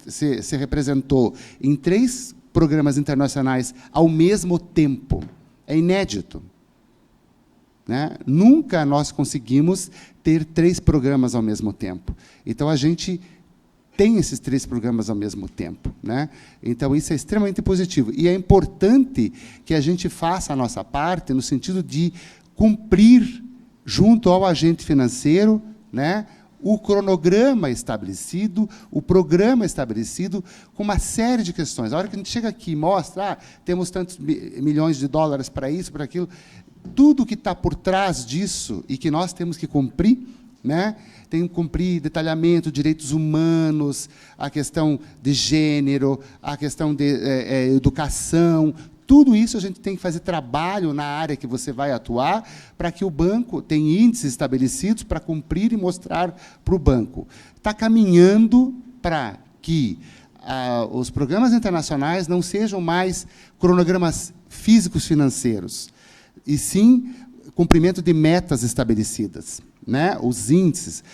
se representou em 3 programas internacionais ao mesmo tempo. É inédito, né? Nunca nós conseguimos ter 3 programas ao mesmo tempo. Então, a gente tem esses 3 programas ao mesmo tempo, né? Então, isso é extremamente positivo. E é importante que a gente faça a nossa parte no sentido de cumprir, junto ao agente financeiro, né, o cronograma estabelecido, o programa estabelecido, com uma série de questões. A hora que a gente chega aqui e mostra, temos tantos milhões de dólares para isso, para aquilo, tudo que está por trás disso e que nós temos que cumprir, né, tem que cumprir detalhamento, direitos humanos, a questão de gênero, a questão de educação. Tudo isso a gente tem que fazer trabalho na área que você vai atuar, para que o banco tenha índices estabelecidos para cumprir e mostrar para o banco. Está caminhando para que os programas internacionais não sejam mais cronogramas físicos financeiros, e sim cumprimento de metas estabelecidas, né? Os índices.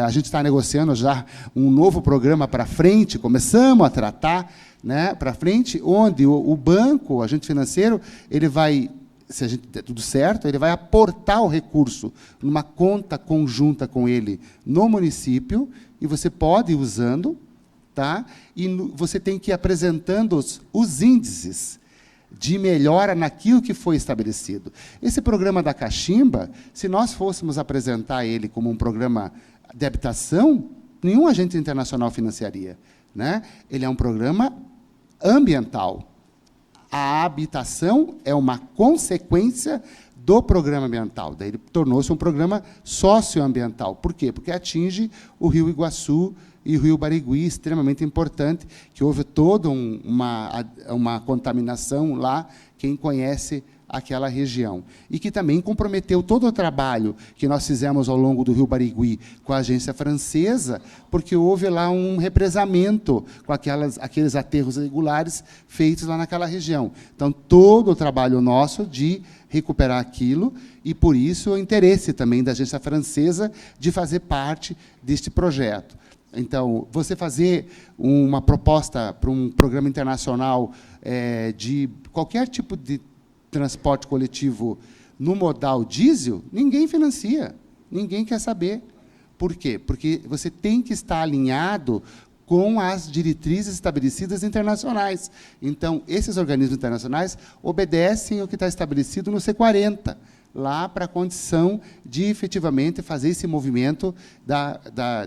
A gente está negociando já um novo programa para frente, começamos a tratar, né, para frente, onde o banco, o agente financeiro, ele vai, se a gente der tudo certo, ele vai aportar o recurso numa conta conjunta com ele no município, e você pode ir usando, tá? E você tem que ir apresentando os índices de melhora naquilo que foi estabelecido. Esse programa da Cachimba, se nós fôssemos apresentar ele como um programa de habitação, nenhum agente internacional financiaria, né? Ele é um programa ambiental. A habitação é uma consequência do programa ambiental. Daí ele tornou-se um programa socioambiental. Por quê? Porque atinge o Rio Iguaçu e o Rio Barigui, extremamente importante, que houve toda uma contaminação lá, quem conhece aquela região. E que também comprometeu todo o trabalho que nós fizemos ao longo do Rio Barigui com a agência francesa, porque houve lá um represamento com aqueles aterros irregulares feitos lá naquela região. Então, todo o trabalho nosso de recuperar aquilo, e, por isso, o interesse também da agência francesa de fazer parte deste projeto. Então, você fazer uma proposta para um programa internacional de qualquer tipo de transporte coletivo no modal diesel, ninguém financia, ninguém quer saber. Por quê? Porque você tem que estar alinhado com as diretrizes estabelecidas internacionais. Então, esses organismos internacionais obedecem ao que está estabelecido no C40, lá para a condição de, efetivamente, fazer esse movimento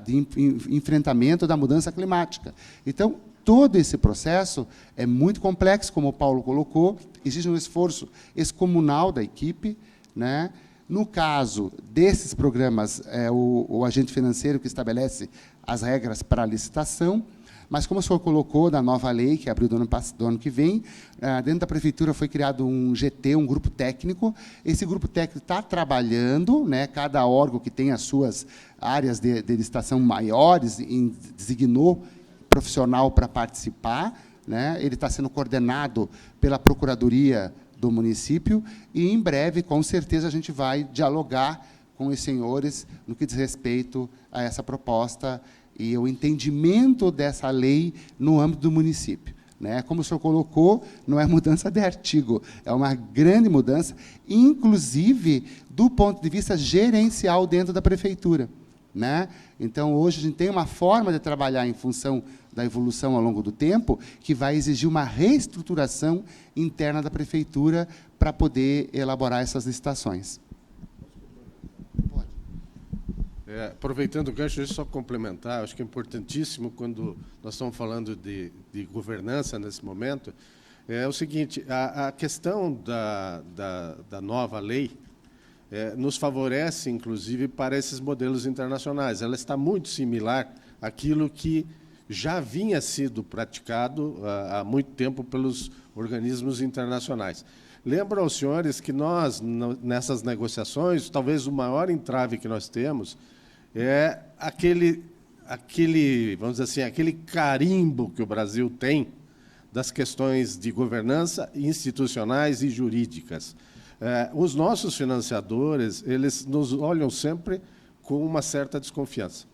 de enfrentamento da mudança climática. Então, todo esse processo é muito complexo, como o Paulo colocou, exige um esforço excomunal da equipe, né? No caso desses programas, é o agente financeiro que estabelece as regras para a licitação, mas, como o senhor colocou, da nova lei, que abriu do ano que vem, dentro da prefeitura foi criado um GT, um grupo técnico. Esse grupo técnico está trabalhando, né, cada órgão que tem as suas áreas de licitação maiores, designou profissional para participar, né? Ele está sendo coordenado pela Procuradoria do município, e, em breve, com certeza, a gente vai dialogar com os senhores no que diz respeito a essa proposta e o entendimento dessa lei no âmbito do município. Né? Como o senhor colocou, não é mudança de artigo, é uma grande mudança, inclusive do ponto de vista gerencial dentro da prefeitura. Né? Então, hoje, a gente tem uma forma de trabalhar em função da evolução ao longo do tempo, que vai exigir uma reestruturação interna da prefeitura para poder elaborar essas licitações. Aproveitando o gancho, deixa eu só complementar, acho que é importantíssimo, quando nós estamos falando de governança nesse momento, é o seguinte, a questão da nova lei nos favorece, inclusive, para esses modelos internacionais. Ela está muito similar àquilo que já vinha sido praticado há muito tempo pelos organismos internacionais. Lembro aos senhores que nós, nessas negociações, talvez o maior entrave que nós temos é aquele, vamos dizer assim, aquele carimbo que o Brasil tem das questões de governança institucionais e jurídicas. Os nossos financiadores, eles nos olham sempre com uma certa desconfiança.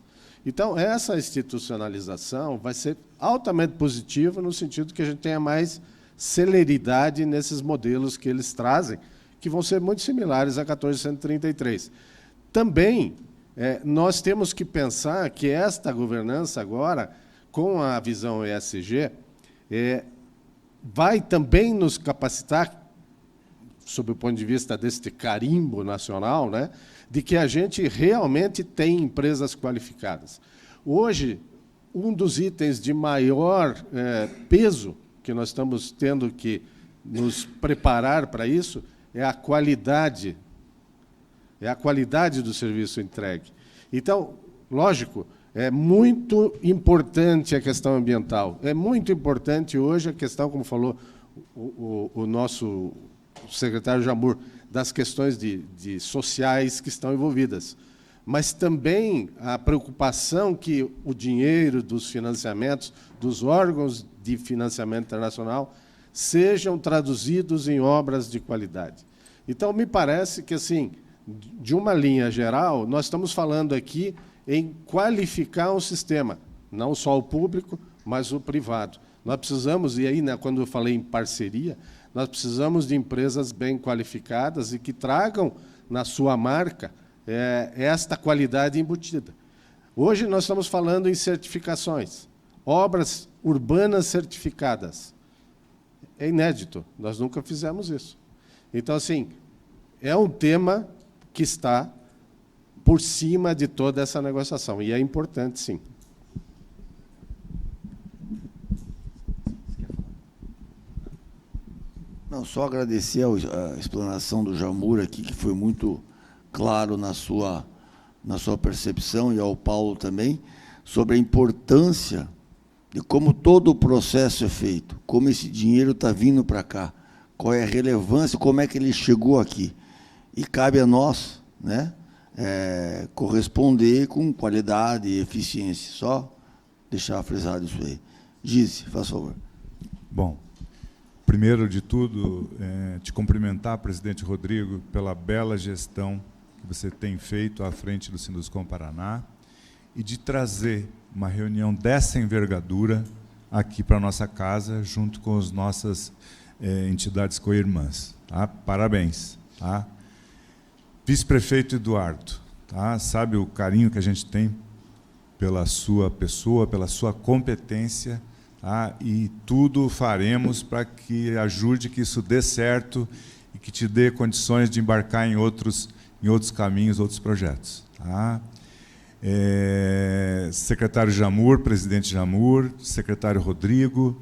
Então, essa institucionalização vai ser altamente positiva no sentido que a gente tenha mais celeridade nesses modelos que eles trazem, que vão ser muito similares a 1433. Também, nós temos que pensar que esta governança agora, com a visão ESG, vai também nos capacitar, sob o ponto de vista deste carimbo nacional, né, de que a gente realmente tem empresas qualificadas. Hoje, um dos itens de maior peso que nós estamos tendo que nos preparar para isso é a qualidade do serviço entregue. Então, lógico, é muito importante a questão ambiental, é muito importante hoje a questão, como falou o nosso secretário Jamur, das questões de sociais que estão envolvidas, mas também a preocupação que o dinheiro dos financiamentos, dos órgãos de financiamento internacional, sejam traduzidos em obras de qualidade. Então, me parece que, assim, de uma linha geral, nós estamos falando aqui em qualificar um sistema, não só o público, mas o privado. Nós precisamos, e aí, né, quando eu falei em parceria, nós precisamos de empresas bem qualificadas e que tragam na sua marca esta qualidade embutida. Hoje nós estamos falando em certificações, obras urbanas certificadas. É inédito, nós nunca fizemos isso. Então, assim, é um tema que está por cima de toda essa negociação, e é importante, sim. Não, só agradecer a explanação do Jamur aqui, que foi muito claro na sua percepção, e ao Paulo também, sobre a importância de como todo o processo é feito, como esse dinheiro está vindo para cá, qual é a relevância, como é que ele chegou aqui. E cabe a nós, né, corresponder com qualidade e eficiência. Só deixar frisado isso aí. Gize, faz favor. Bom, primeiro de tudo, te cumprimentar, presidente Rodrigo, pela bela gestão que você tem feito à frente do Sinduscom Paraná e de trazer uma reunião dessa envergadura aqui para a nossa casa, junto com as nossas entidades co-irmãs. Tá? Parabéns. Tá? Vice-prefeito Eduardo, tá? Sabe o carinho que a gente tem pela sua pessoa, pela sua competência, tá? E tudo faremos para que ajude que isso dê certo e que te dê condições de embarcar em outros caminhos, outros projetos. Tá? Secretário Jamur, presidente Jamur, secretário Rodrigo,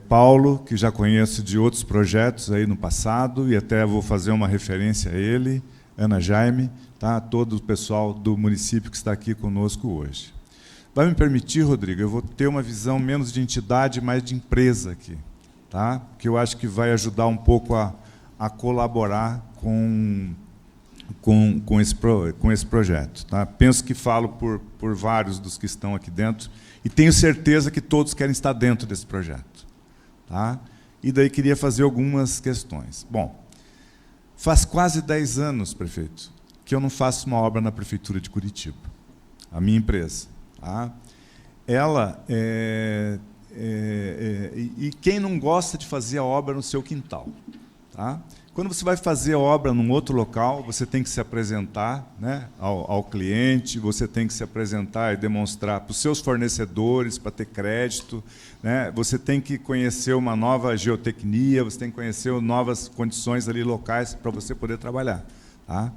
Paulo, que já conheço de outros projetos aí no passado, e até vou fazer uma referência a ele, Ana Jaime, tá? Todo o pessoal do município que está aqui conosco hoje. Vai me permitir, Rodrigo, eu vou ter uma visão menos de entidade, mais de empresa aqui, tá? Que eu acho que vai ajudar um pouco a colaborar com esse projeto. Tá? Penso que falo por vários dos que estão aqui dentro e tenho certeza que todos querem estar dentro desse projeto. Tá? E daí queria fazer algumas questões. Bom, faz quase 10 anos, prefeito, que eu não faço uma obra na Prefeitura de Curitiba, a minha empresa. Tá? Ela e quem não gosta de fazer a obra no seu quintal? Tá? Quando você vai fazer a obra num outro local, você tem que se apresentar, né, ao cliente, você tem que se apresentar e demonstrar para os seus fornecedores, para ter crédito, né, você tem que conhecer uma nova geotecnia, você tem que conhecer novas condições ali locais para você poder trabalhar. Tá?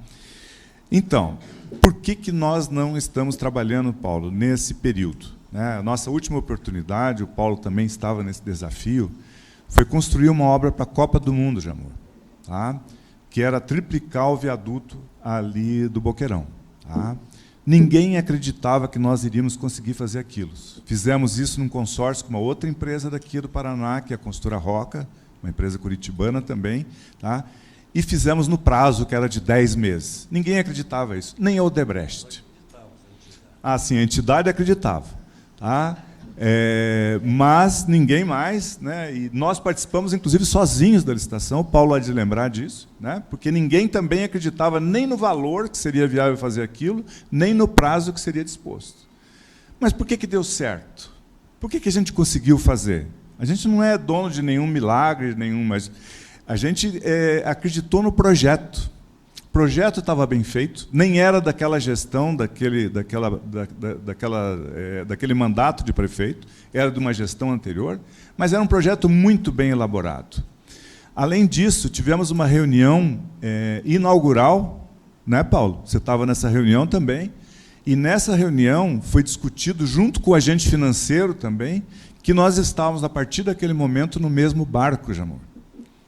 Então, por que nós não estamos trabalhando, Paulo, nesse período? Né? A nossa última oportunidade, o Paulo também estava nesse desafio, foi construir uma obra para a Copa do Mundo, Jamur. Tá? Que era triplicar o viaduto ali do Boqueirão. Tá? Ninguém acreditava que nós iríamos conseguir fazer aquilo. Fizemos isso num consórcio com uma outra empresa daqui do Paraná, que é a Construtora Roca, uma empresa curitibana também, tá? E fizemos no prazo, que era de 10 meses. Ninguém acreditava isso, nem a Odebrecht. Ah, sim, a entidade acreditava. Tá? Mas ninguém mais, né? E nós participamos, inclusive, sozinhos da licitação, o Paulo há de lembrar disso, né? Porque ninguém também acreditava nem no valor que seria viável fazer aquilo, nem no prazo que seria disposto. Mas por que deu certo? Por que a gente conseguiu fazer? A gente não é dono de nenhum milagre, mas a gente acreditou no projeto. O projeto estava bem feito, nem era daquela gestão, daquele mandato de prefeito, era de uma gestão anterior, mas era um projeto muito bem elaborado. Além disso, tivemos uma reunião inaugural, né, Paulo? Você estava nessa reunião também, e nessa reunião foi discutido, junto com o agente financeiro também, que nós estávamos, a partir daquele momento, no mesmo barco, Jamur.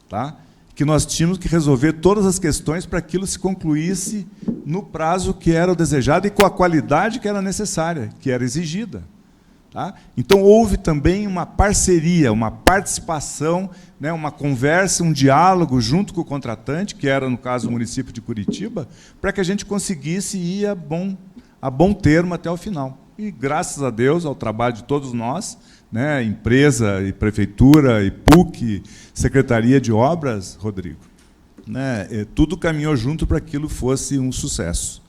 Tá? Que nós tínhamos que resolver todas as questões para aquilo se concluísse no prazo que era o desejado e com a qualidade que era necessária, que era exigida. Tá? Então, houve também uma parceria, uma participação, né, uma conversa, um diálogo junto com o contratante, que era, no caso, o município de Curitiba, para que a gente conseguisse ir a bom termo até o final. E, graças a Deus, ao trabalho de todos nós, né, empresa e prefeitura e PUC, Secretaria de Obras, Rodrigo, né, tudo caminhou junto para que aquilo fosse um sucesso.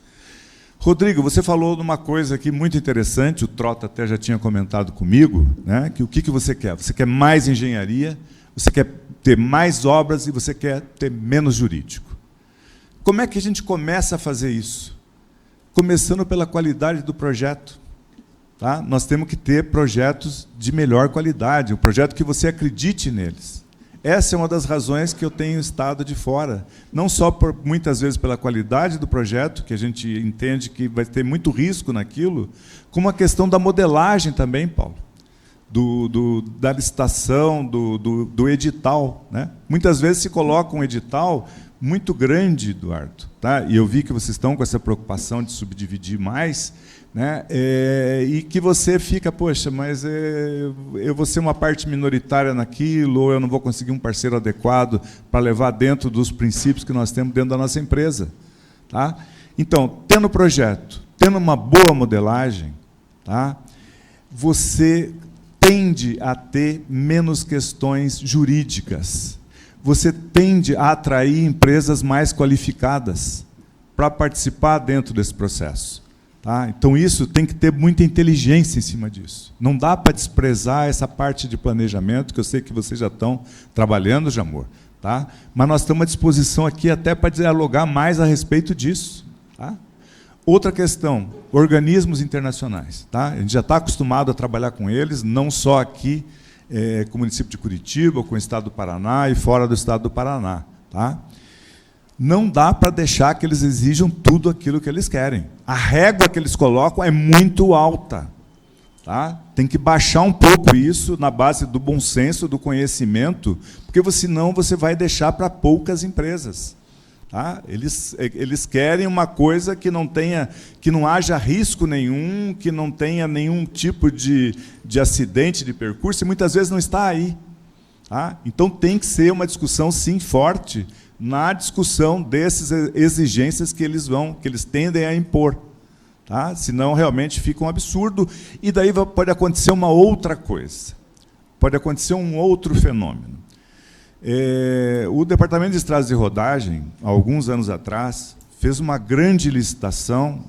Rodrigo, você falou de uma coisa aqui muito interessante, o Trota até já tinha comentado comigo, né, que o que você quer? Você quer mais engenharia, você quer ter mais obras e você quer ter menos jurídico. Como é que a gente começa a fazer isso? Começando pela qualidade do projeto. Tá? Nós temos que ter projetos de melhor qualidade, um projeto que você acredite neles. Essa é uma das razões que eu tenho estado de fora, não só muitas vezes pela qualidade do projeto, que a gente entende que vai ter muito risco naquilo, como a questão da modelagem também, Paulo, da licitação, do edital. Né? Muitas vezes se coloca um edital muito grande, Eduardo, tá? E eu vi que vocês estão com essa preocupação de subdividir mais, né? E que você fica, poxa, mas eu vou ser uma parte minoritária naquilo, ou eu não vou conseguir um parceiro adequado para levar dentro dos princípios que nós temos dentro da nossa empresa. Tá? Então, tendo projeto, tendo uma boa modelagem, tá? Você tende a ter menos questões jurídicas. Você tende a atrair empresas mais qualificadas para participar dentro desse processo. Tá? Então, isso tem que ter muita inteligência em cima disso. Não dá para desprezar essa parte de planejamento, que eu sei que vocês já estão trabalhando, Jamor. Tá? Mas nós estamos à disposição aqui até para dialogar mais a respeito disso. Tá? Outra questão, organismos internacionais. Tá? A gente já está acostumado a trabalhar com eles, não só aqui com o município de Curitiba, com o estado do Paraná e fora do estado do Paraná. Tá? Não dá para deixar que eles exijam tudo aquilo que eles querem. A régua que eles colocam é muito alta. Tá? Tem que baixar um pouco isso na base do bom senso, do conhecimento, porque senão você vai deixar para poucas empresas. Tá? Eles querem uma coisa que não haja risco nenhum, que não tenha nenhum tipo de acidente de percurso, e muitas vezes não está aí. Tá? Então tem que ser uma discussão, sim, forte, na discussão dessas exigências que eles tendem a impor. Tá? Senão, realmente, fica um absurdo. E daí pode acontecer uma outra coisa. Pode acontecer um outro fenômeno. O Departamento de Estradas de Rodagem, há alguns anos atrás, fez uma grande licitação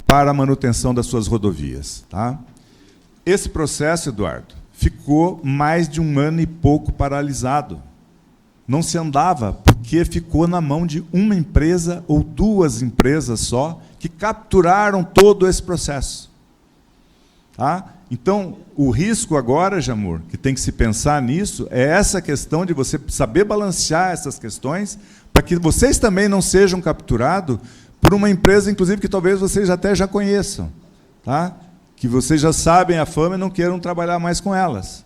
para a manutenção das suas rodovias. Tá? Esse processo, Eduardo, ficou mais de 1 ano e pouco paralisado. Não se andava, porque ficou na mão de uma empresa ou 2 empresas só, que capturaram todo esse processo. Tá? Então, o risco agora, Jamor, que tem que se pensar nisso, é essa questão de você saber balancear essas questões, para que vocês também não sejam capturados por uma empresa, inclusive, que talvez vocês até já conheçam. Tá? Que vocês já sabem a fama e não queiram trabalhar mais com elas.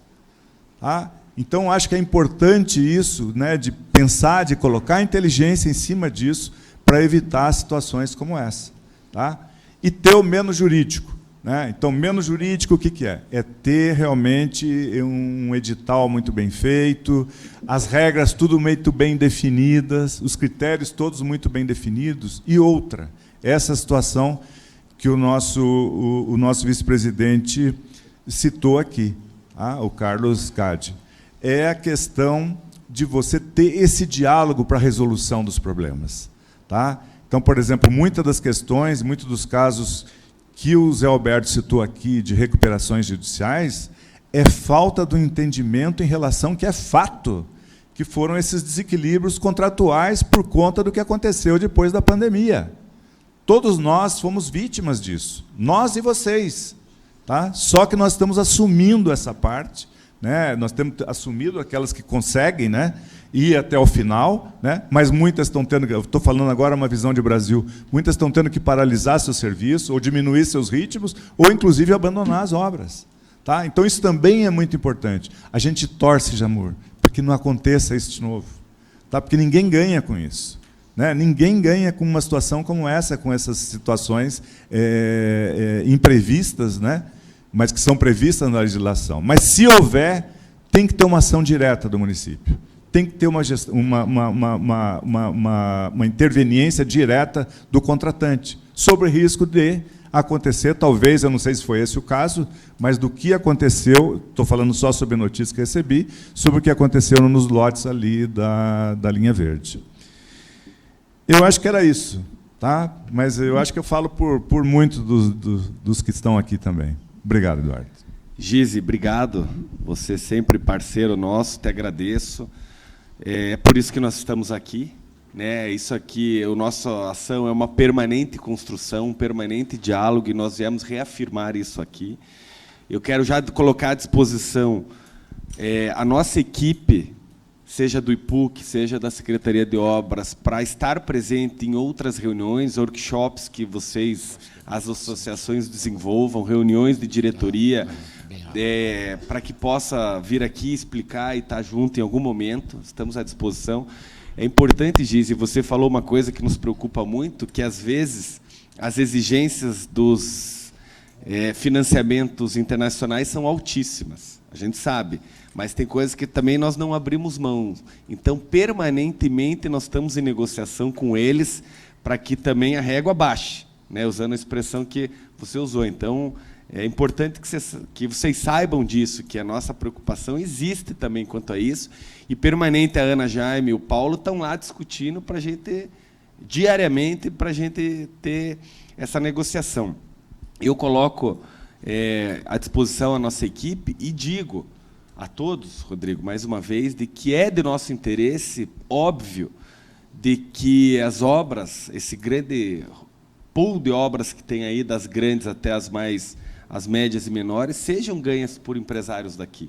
Tá? Então, acho que é importante isso, né, de pensar, de colocar inteligência em cima disso, para evitar situações como essa. Tá? E ter o menos jurídico. Né? Então, menos jurídico, o que é? É ter realmente um edital muito bem feito, as regras tudo muito bem definidas, os critérios todos muito bem definidos. E outra, essa situação que o nosso vice-presidente citou aqui, tá? O Carlos Cade. É a questão de você ter esse diálogo para a resolução dos problemas. Tá? Então, por exemplo, muitas das questões, muitos dos casos que o Zé Alberto citou aqui de recuperações judiciais, é falta do entendimento em relação que é fato, que foram esses desequilíbrios contratuais por conta do que aconteceu depois da pandemia. Todos nós fomos vítimas disso, nós e vocês. Tá? Só que nós estamos assumindo essa parte, né? Nós temos assumido aquelas que conseguem, né, ir até o final, né? Mas muitas estão tendo, eu estou falando agora uma visão de Brasil, muitas estão tendo que paralisar seu serviço, ou diminuir seus ritmos, ou inclusive abandonar as obras. Tá? Então isso também é muito importante. A gente torce, Jamor, para que não aconteça isso de novo. Tá? Porque ninguém ganha com isso. Né? Ninguém ganha com uma situação como essa, com essas situações imprevistas, né? Mas que são previstas na legislação. Mas, se houver, tem que ter uma ação direta do município. Tem que ter uma interveniência direta do contratante, sobre o risco de acontecer, talvez, eu não sei se foi esse o caso, mas do que aconteceu, estou falando só sobre a notícia que recebi, sobre o que aconteceu nos lotes ali da linha verde. Eu acho que era isso, tá? Mas eu acho que eu falo por muitos dos que estão aqui também. Obrigado, Eduardo. Gizi, obrigado. Você sempre parceiro nosso, te agradeço. É por isso que nós estamos aqui. Né? Isso aqui, a nossa ação é uma permanente construção, um permanente diálogo, e nós viemos reafirmar isso aqui. Eu quero já colocar à disposição a nossa equipe, seja do IPUC, seja da Secretaria de Obras, para estar presente em outras reuniões, workshops que vocês, as associações desenvolvam, reuniões de diretoria, para que possa vir aqui explicar e estar junto em algum momento. Estamos à disposição. É importante, Gizi, você falou uma coisa que nos preocupa muito, que, às vezes, as exigências dos financiamentos internacionais são altíssimas, a gente sabe, mas tem coisas que também nós não abrimos mão. Então, permanentemente, nós estamos em negociação com eles para que também a régua baixe, né, usando a expressão que você usou. Então, é importante que vocês saibam disso, que a nossa preocupação existe também quanto a isso, e permanente a Ana Jaime e o Paulo estão lá discutindo para a gente, diariamente, para a gente ter essa negociação. Eu coloco à disposição a nossa equipe e digo a todos, Rodrigo, mais uma vez, de que é de nosso interesse, óbvio, de que as obras, esse grande pool de obras que tem aí, das grandes até as médias e menores, sejam ganhas por empresários daqui.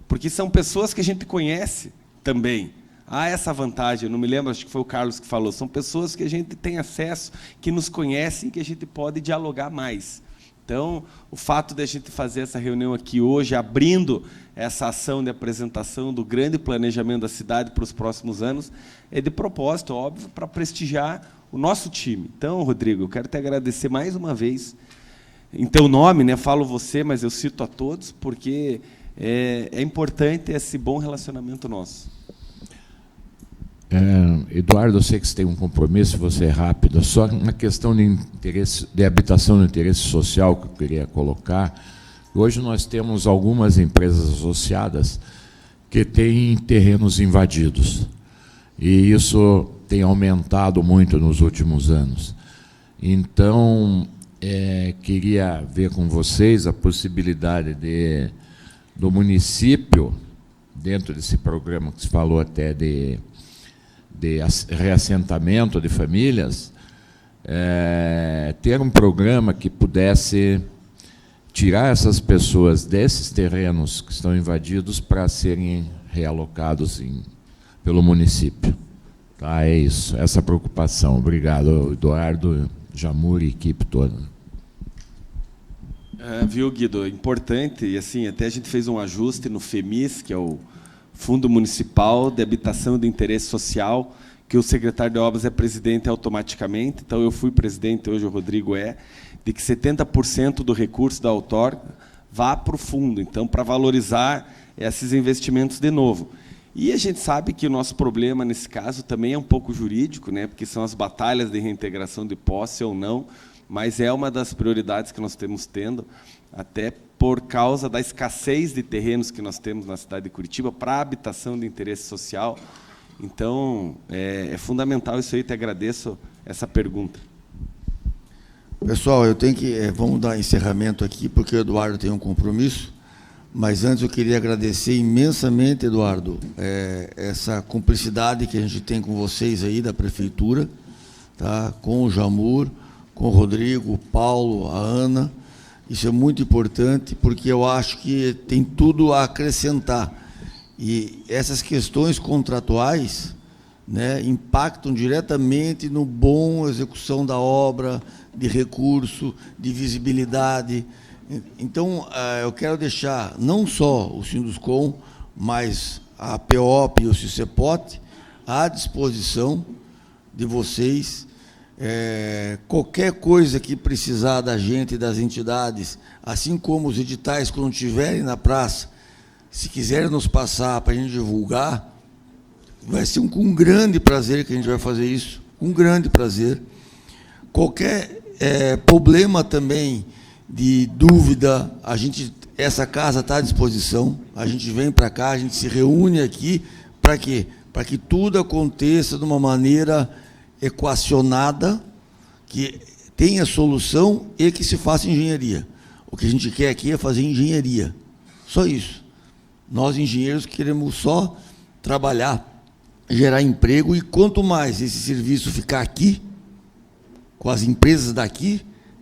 Porque são pessoas que a gente conhece também. Há essa vantagem, eu não me lembro, acho que foi o Carlos que falou, são pessoas que a gente tem acesso, que nos conhecem, que a gente pode dialogar mais. Então, o fato de a gente fazer essa reunião aqui hoje, abrindo essa ação de apresentação do grande planejamento da cidade para os próximos anos, é de propósito, óbvio, para prestigiar o nosso time. Então, Rodrigo, eu quero te agradecer mais uma vez, em teu nome, né? Falo você, mas eu cito a todos, porque é importante esse bom relacionamento nosso. Eduardo, eu sei que você tem um compromisso, você é rápido, só uma questão de interesse, de habitação no interesse social que eu queria colocar. Hoje nós temos algumas empresas associadas que têm terrenos invadidos, e isso tem aumentado muito nos últimos anos. Então, queria ver com vocês a possibilidade do município, dentro desse programa que se falou até de reassentamento de famílias, ter um programa que pudesse tirar essas pessoas desses terrenos que estão invadidos para serem realocados pelo município. Tá, é isso, essa preocupação. Obrigado, Eduardo, Jamur e equipe toda. Viu, Guido? Importante, e assim, até a gente fez um ajuste no FEMIS, que é o Fundo Municipal de Habitação de Interesse Social, que o secretário de Obras é presidente automaticamente, então eu fui presidente, hoje o Rodrigo de que 70% do recurso da outorga vá para o fundo, então, para valorizar esses investimentos de novo. E a gente sabe que o nosso problema, nesse caso, também é um pouco jurídico, né, porque são as batalhas de reintegração de posse ou não, mas é uma das prioridades que nós temos tendo, até por causa da escassez de terrenos que nós temos na cidade de Curitiba para habitação de interesse social. Então, é fundamental isso aí, te agradeço essa pergunta. Pessoal, eu tenho que... vamos dar encerramento aqui, porque o Eduardo tem um compromisso, mas antes eu queria agradecer imensamente, Eduardo, essa cumplicidade que a gente tem com vocês aí da Prefeitura, tá? Com o Jamur, com o Rodrigo, o Paulo, a Ana. Isso é muito importante, porque eu acho que tem tudo a acrescentar. E essas questões contratuais, né, impactam diretamente no bom execução da obra, de recurso, de visibilidade. Então, eu quero deixar não só o Sinduscom, mas a PEOP e o CICEPOT à disposição de vocês. Qualquer coisa que precisar da gente e das entidades, assim como os editais, quando estiverem na praça, se quiserem nos passar para a gente divulgar, vai ser com um grande prazer que a gente vai fazer isso, com um grande prazer. Qualquer problema também de dúvida, essa casa está à disposição, a gente vem para cá, a gente se reúne aqui, para quê? Para que tudo aconteça de uma maneira equacionada, que tenha solução e que se faça engenharia. O que a gente quer aqui é fazer engenharia, só isso. Nós, engenheiros, queremos só trabalhar, gerar emprego, e quanto mais esse serviço ficar aqui, com as empresas daqui,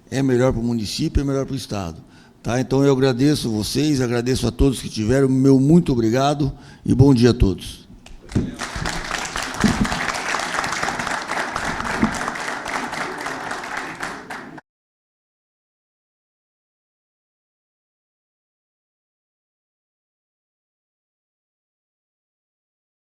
é melhor para o município, é melhor para o Estado. Tá? Então, eu agradeço vocês, agradeço a todos que tiveram, meu muito obrigado e bom dia a todos.